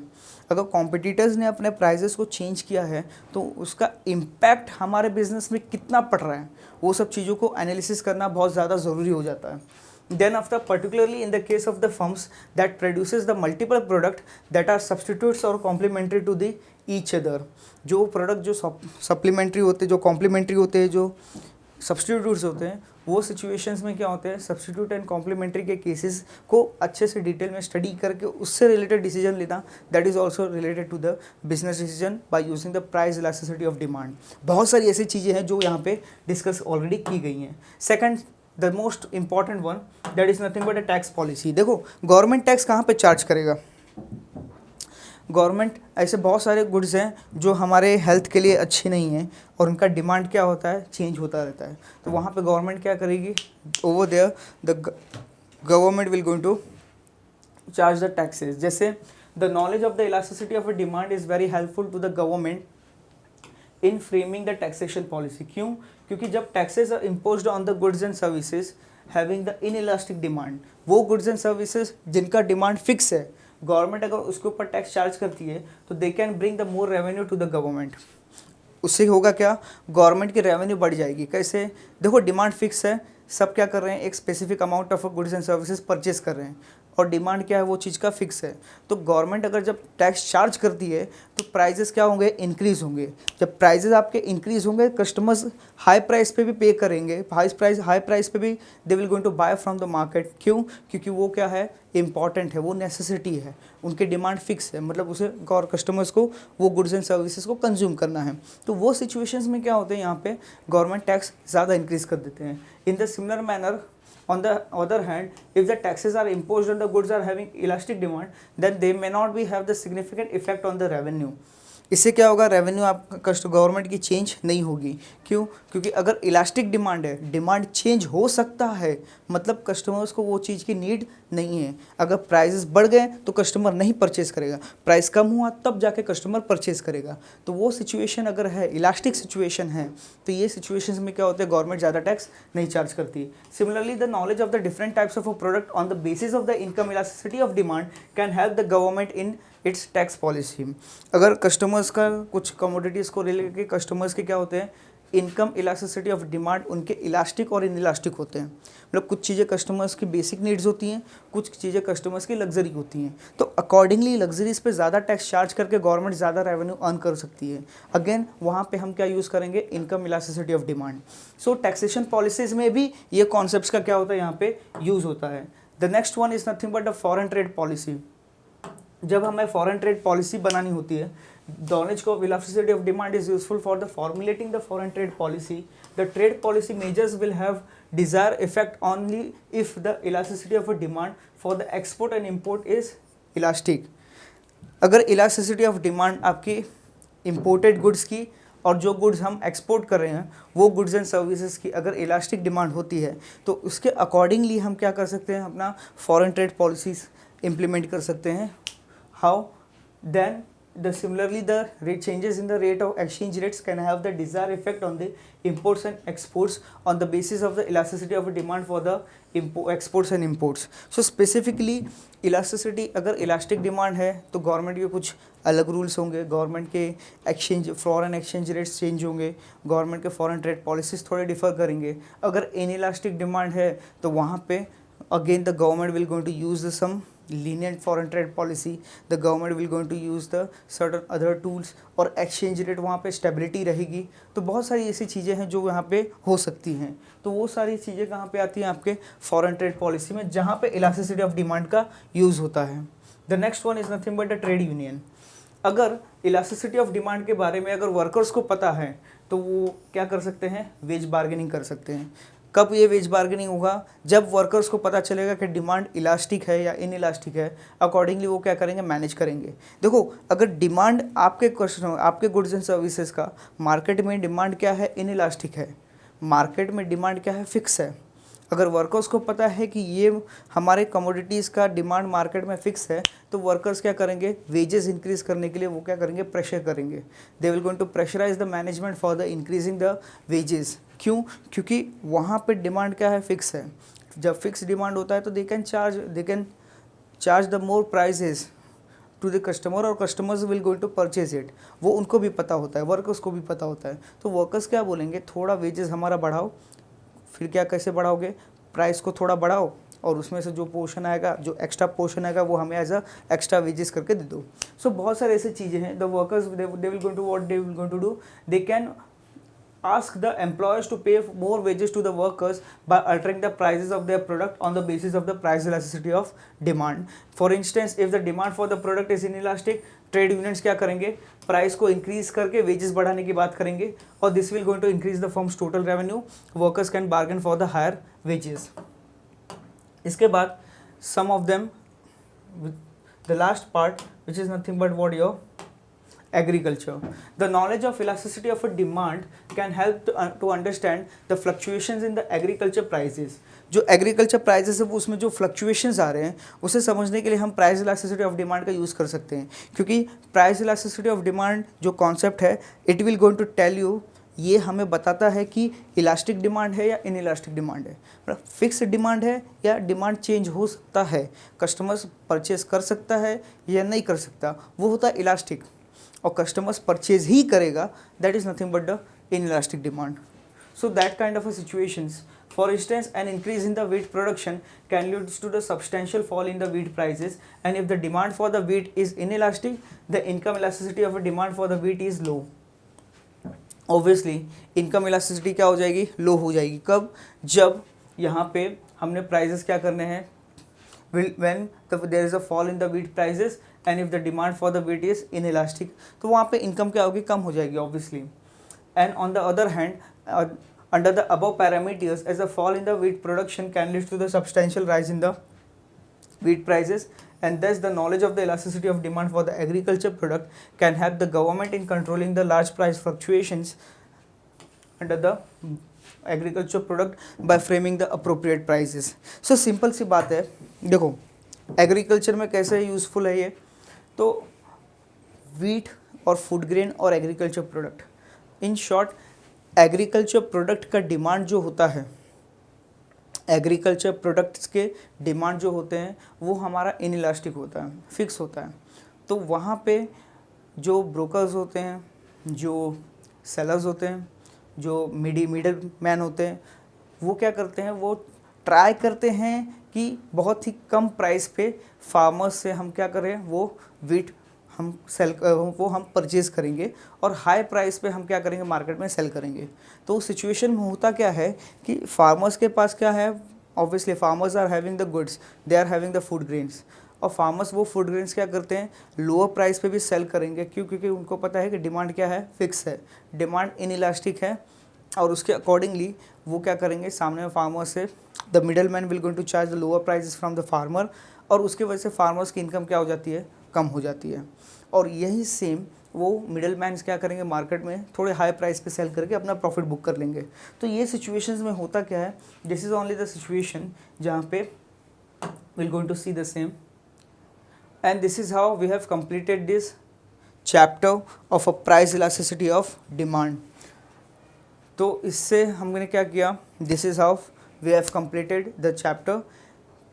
अगर कॉम्पिटिटर्स ने अपने प्राइजेस को चेंज किया है तो उसका इम्पैक्ट हमारे बिजनेस में कितना पड़ रहा है, वो सब चीज़ों को एनालिसिस करना बहुत ज़्यादा ज़रूरी हो जाता है। Then after, particularly in the case of the firms that produces the multiple product that are substitutes or complementary to the each other. जो प्रोडक्ट जो सप्लीमेंट्री होते हैं, जो कॉम्प्लीमेंट्री होते हैं, जो सब्सटीट्यूट्स होते हैं, वो सिचुएशंस में क्या होते हैं, सब्सटीट्यूट एंड कॉम्प्लीमेंट्री के केसेस को अच्छे से डिटेल में स्टडी करके उससे रिलेटेड डिसीजन लेना, that is also related to the business decision by using the price elasticity of demand. बहुत सारी ऐसी चीज़ें हैं जो यहाँ पे डिस्कस ऑलरेडी की गई हैं। Second, the most important one, that is nothing but a tax policy. देखो, गवर्नमेंट टैक्स कहाँ पे चार्ज करेगा? गवर्नमेंट ऐसे बहुत सारे गुड्स हैं जो हमारे हेल्थ के लिए अच्छे नहीं हैं और उनका डिमांड क्या होता है, चेंज होता रहता है। तो वहाँ पे गवर्नमेंट क्या करेगी, over there the government will going to charge the taxes. जैसे the knowledge of the elasticity of a demand is very helpful to the government in framing the taxation policy. क्यों? क्योंकि जब taxes are imposed on the goods and services having the inelastic demand, वो goods and services जिनका demand fix है, government अगर उसके ऊपर tax charge करती है तो they can bring the more revenue to the government. उससे होगा क्या, गवर्नमेंट की रेवेन्यू बढ़ जाएगी। कैसे? देखो, डिमांड फिक्स है, सब क्या कर रहे हैं, एक specific amount of goods and services purchase कर रहे हैं और डिमांड क्या है, वो चीज़ का फिक्स है। तो गवर्नमेंट अगर जब टैक्स चार्ज करती है तो प्राइजेस क्या होंगे, इंक्रीज़ होंगे। जब प्राइजेस आपके इंक्रीज़ होंगे, कस्टमर्स हाई प्राइस पे भी पे करेंगे, हाई प्राइस पे भी they will going to buy from the market. क्यों? क्योंकि वो क्या है, इंपॉर्टेंट है, वो नेसेसिटी है, उनकी डिमांड फिक्स है, मतलब उसे और कस्टमर्स को वो गुड्स एंड सर्विसेज को कंज्यूम करना है। तो वो सिचुएशंस में क्या होते हैं, यहाँ पे गवर्नमेंट टैक्स ज़्यादा इंक्रीज़ कर देते हैं। In the similar manner, on the other hand, if the taxes are imposed on the goods are having elastic demand, then they may not be have the significant effect on the revenue. इससे क्या होगा, revenue आपका government की change नहीं होगी। क्यों? क्योंकि अगर इलास्टिक डिमांड है, डिमांड चेंज हो सकता है, मतलब कस्टमर्स को वो चीज़ की नीड नहीं है। अगर प्राइसेस बढ़ गए तो कस्टमर नहीं परचेज करेगा, प्राइस कम हुआ तब जाके कस्टमर परचेज करेगा। तो वो सिचुएशन अगर है, इलास्टिक सिचुएशन है, तो ये सिचुएशन में क्या होता है, गवर्नमेंट ज़्यादा टैक्स नहीं चार्ज करती। Similarly, the knowledge of the different types of a product on the basis of the income elasticity of demand can help the government in its tax policy. अगर customers का कुछ commodities को लेकर के customers के क्या होते हैं, इनकम इलास्टिसिटी ऑफ डिमांड उनके इलास्टिक और इनइलास्टिक होते हैं। मतलब कुछ चीज़ें कस्टमर्स की बेसिक नीड्स होती हैं, कुछ चीज़ें कस्टमर्स की लग्जरी होती हैं। तो अकॉर्डिंगली लग्जरीज पे ज़्यादा टैक्स चार्ज करके गवर्नमेंट ज़्यादा रेवेन्यू अर्न कर सकती है। अगेन वहाँ पे हम क्या यूज़ करेंगे, income elasticity of demand. So taxation policies में भी ये कॉन्सेप्ट्स का क्या होता है, यहाँ पे यूज़ होता है। The next one is nothing but a foreign trade policy. जब हमें फॉरेन ट्रेड पॉलिसी बनानी होती है, knowledge of elasticity of demand is useful for the formulating the foreign trade policy. The trade policy measures will have desired effect only if the elasticity of a demand for the export and import is elastic. अगर elasticity of demand आपकी imported goods की और जो goods हम export कर रहे हैं वो गुड्स एंड सर्विसेज की अगर इलास्टिक डिमांड होती है तो उसके अकॉर्डिंगली हम क्या कर सकते हैं, अपना फॉरेन ट्रेड पॉलिसीज इम्प्लीमेंट कर सकते हैं। How then similarly the rate changes in the rate of exchange rates can have the desired effect on the imports and exports on the basis of the elasticity of demand for the exports and imports. So specifically elasticity अगर elastic demand है तो government के कुछ अलग rules होंगे, government के exchange foreign exchange rates change होंगे, government के फॉरेन ट्रेड पॉलिसीज थोड़े डिफर करेंगे। अगर इनइलास्टिक डिमांड है तो वहाँ पे again the government will going to use some lenient foreign trade policy, the government will going to use the certain other tools और exchange rate वहाँ पे stability रहेगी। तो बहुत सारी ऐसी चीज़ें हैं जो यहाँ पे हो सकती हैं। तो वो सारी चीज़ें कहाँ पे आती हैं, आपके फॉरेन ट्रेड पॉलिसी में, जहाँ पे इलास्टिसिटी ऑफ डिमांड का यूज़ होता है। The next one is nothing but a trade union. अगर इलास्टिसिटी ऑफ डिमांड के बारे में अगर वर्कर्स को पता है तो वो क्या कर सकते हैं, वेज बार्गेनिंग कर सकते हैं। कब ये वेज बार्गेनिंग होगा, जब वर्कर्स को पता चलेगा कि डिमांड इलास्टिक है या इन इलास्टिक है, अकॉर्डिंगली वो क्या करेंगे, मैनेज करेंगे। देखो अगर डिमांड आपके कस्टमर आपके गुड्स एंड सर्विसेज का मार्केट में डिमांड क्या है, इन इलास्टिक है, मार्केट में डिमांड क्या है, फिक्स है। अगर वर्कर्स को पता है कि ये हमारे कमोडिटीज़ का डिमांड मार्केट में फिक्स है तो वर्कर्स क्या करेंगे, वेजेस इंक्रीज़ करने के लिए वो क्या करेंगे, प्रेशर करेंगे। They will going to pressurise the management for the increasing the wages. क्यों, क्योंकि वहाँ पे डिमांड क्या है, फिक्स है। जब फिक्स डिमांड होता है तो they can charge the more prices to the customer और customers will going to purchase it. वो उनको भी पता होता है, वर्कर्स को भी पता होता है। तो वर्कर्स क्या बोलेंगे, थोड़ा वेजेस हमारा बढ़ाओ। फिर क्या कैसे बढ़ाओगे, प्राइस को थोड़ा बढ़ाओ और उसमें से जो पोर्शन आएगा, जो एक्स्ट्रा पोर्शन आएगा वो हमें एज अ एक्स्ट्रा वेजेस करके दे दो। सो बहुत सारे ऐसे चीज़ें हैं। The workers they will going to what they will going to do, they can ask the employers to pay more wages to the workers by altering the prices of their product on the basis of the price elasticity of demand. For instance, if the demand for the product is inelastic, trade unions क्या करेंगे, price को increase करके wages बढ़ाने की बात करेंगे और this will going to increase the firms total revenue. Workers can bargain for the higher wages. इसके बाद some of them, the last part which is nothing but what your agriculture. The knowledge of elasticity of a demand can help to understand the fluctuations in the agriculture prices. जो agriculture prices है वो उसमें जो fluctuations आ रहे हैं उसे समझने के लिए हम प्राइस इलास्टिसिटी ऑफ डिमांड का यूज़ कर सकते हैं। क्योंकि प्राइस इलास्टिसिटी ऑफ डिमांड जो कॉन्सेप्ट है, it will going to tell you, ये हमें बताता है कि इलास्टिक डिमांड है या इन इलास्टिक डिमांड है, मतलब फिक्स डिमांड है या डिमांड चेंज हो सकता है, कस्टमर्स परचेज कर सकता है या नहीं कर सकता, वो होता है इलास्टिक। और कस्टमर्स परचेज ही करेगा, that is nothing but the inelastic demand. So that kind of a situations, for instance an increase in the wheat production can lead to the substantial fall in the wheat prices, and if the demand for the wheat is inelastic, the income elasticity of a demand for the wheat is low. Obviously income elasticity क्या हो जाएगी, लो हो जाएगी। कब, जब यहाँ पे हमने प्राइजेस क्या करने हैं, when there is a fall in the wheat prices and if the demand for the wheat is inelastic, तो वहाँ पे इनकम क्या होगी, कम हो जाएगी obviously. And on the other hand, under the above parameters, as a fall in the wheat production can lead to the substantial rise in the wheat prices, and thus the knowledge of the elasticity of demand for the agriculture product can help the government in controlling the large price fluctuations under the agriculture product by framing the appropriate prices. So simple सी बात है, देखो agriculture में कैसे useful है ये, तो wheat और फूड ग्रेन और agriculture product, in short agriculture product का डिमांड जो होता है, एग्रीकल्चर प्रोडक्ट्स के डिमांड जो होते हैं वो हमारा इनइलास्टिक होता है, फिक्स होता है। तो वहाँ पे जो ब्रोकर्स होते हैं, जो सेलर्स होते हैं, जो मिडिल मैन होते हैं वो क्या करते हैं, वो ट्राई करते हैं कि बहुत ही कम प्राइस पे फार्मर्स से हम क्या करें, वो वीट हम परचेज़ करेंगे और हाई प्राइस पे हम क्या करेंगे, मार्केट में सेल करेंगे। तो उस सिचुएशन में होता क्या है कि फार्मर्स के पास क्या है, obviously farmers are having the goods, they are having the food grains, और फार्मर्स वो फूड ग्रेन्स क्या करते हैं, लोअर प्राइस पे भी सेल करेंगे। क्यों? क्योंकि उनको पता है कि डिमांड क्या है, फिक्स है, डिमांड इनइलास्टिक है, और उसके अकॉर्डिंगली वो क्या करेंगे, सामने में फार्मर से the middle man will going to charge the lower prices from the farmer, और उसकी वजह से फार्मर्स की इनकम क्या हो जाती है, कम हो जाती है। और यही सेम वो मिडल मैन्स क्या करेंगे, मार्केट में थोड़े हाई प्राइस पे सेल करके अपना प्रॉफिट बुक कर लेंगे। तो ये सिचुएशंस में होता क्या है, this is only the situation जहाँ पे will going to see the same, and this is how we have completed this chapter of a price elasticity of demand. तो इससे हमने क्या किया, this is how we have completed the chapter.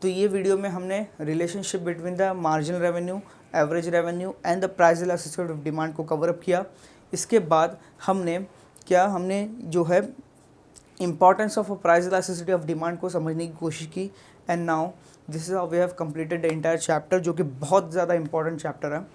तो ये video में हमने relationship between the marginal revenue, average revenue and the price elasticity of demand को कवर अप किया। इसके बाद हमने जो है importance of a price elasticity of demand को समझने की कोशिश की। And now this is how we have completed the entire chapter, जो कि बहुत ज़्यादा इंपॉर्टेंट चैप्टर है।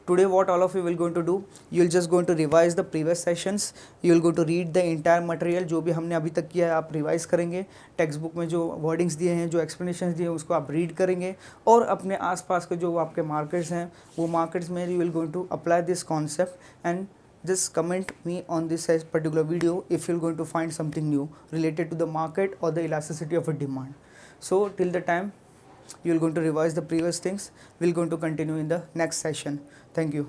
Today what all of you will going to do, you'll just going to revise the previous sessions, you'll go to read the entire material, जो भी हमने अभी तक किया है आप रिवाइज करेंगे, टेक्स्ट बुक में जो वर्डिंग्स दिए हैं, जो एक्सप्लेनेशंस दिए हैं उसको आप रीड करेंगे, और अपने आसपास के जो आपके मार्केट्स हैं वो मार्केट्स में you will going to apply this concept, and just comment me on this particular video if you're going to find something new related to the market or the elasticity of a demand. So till the time you're going to revise the previous things, we're going to continue in the next session. Thank you.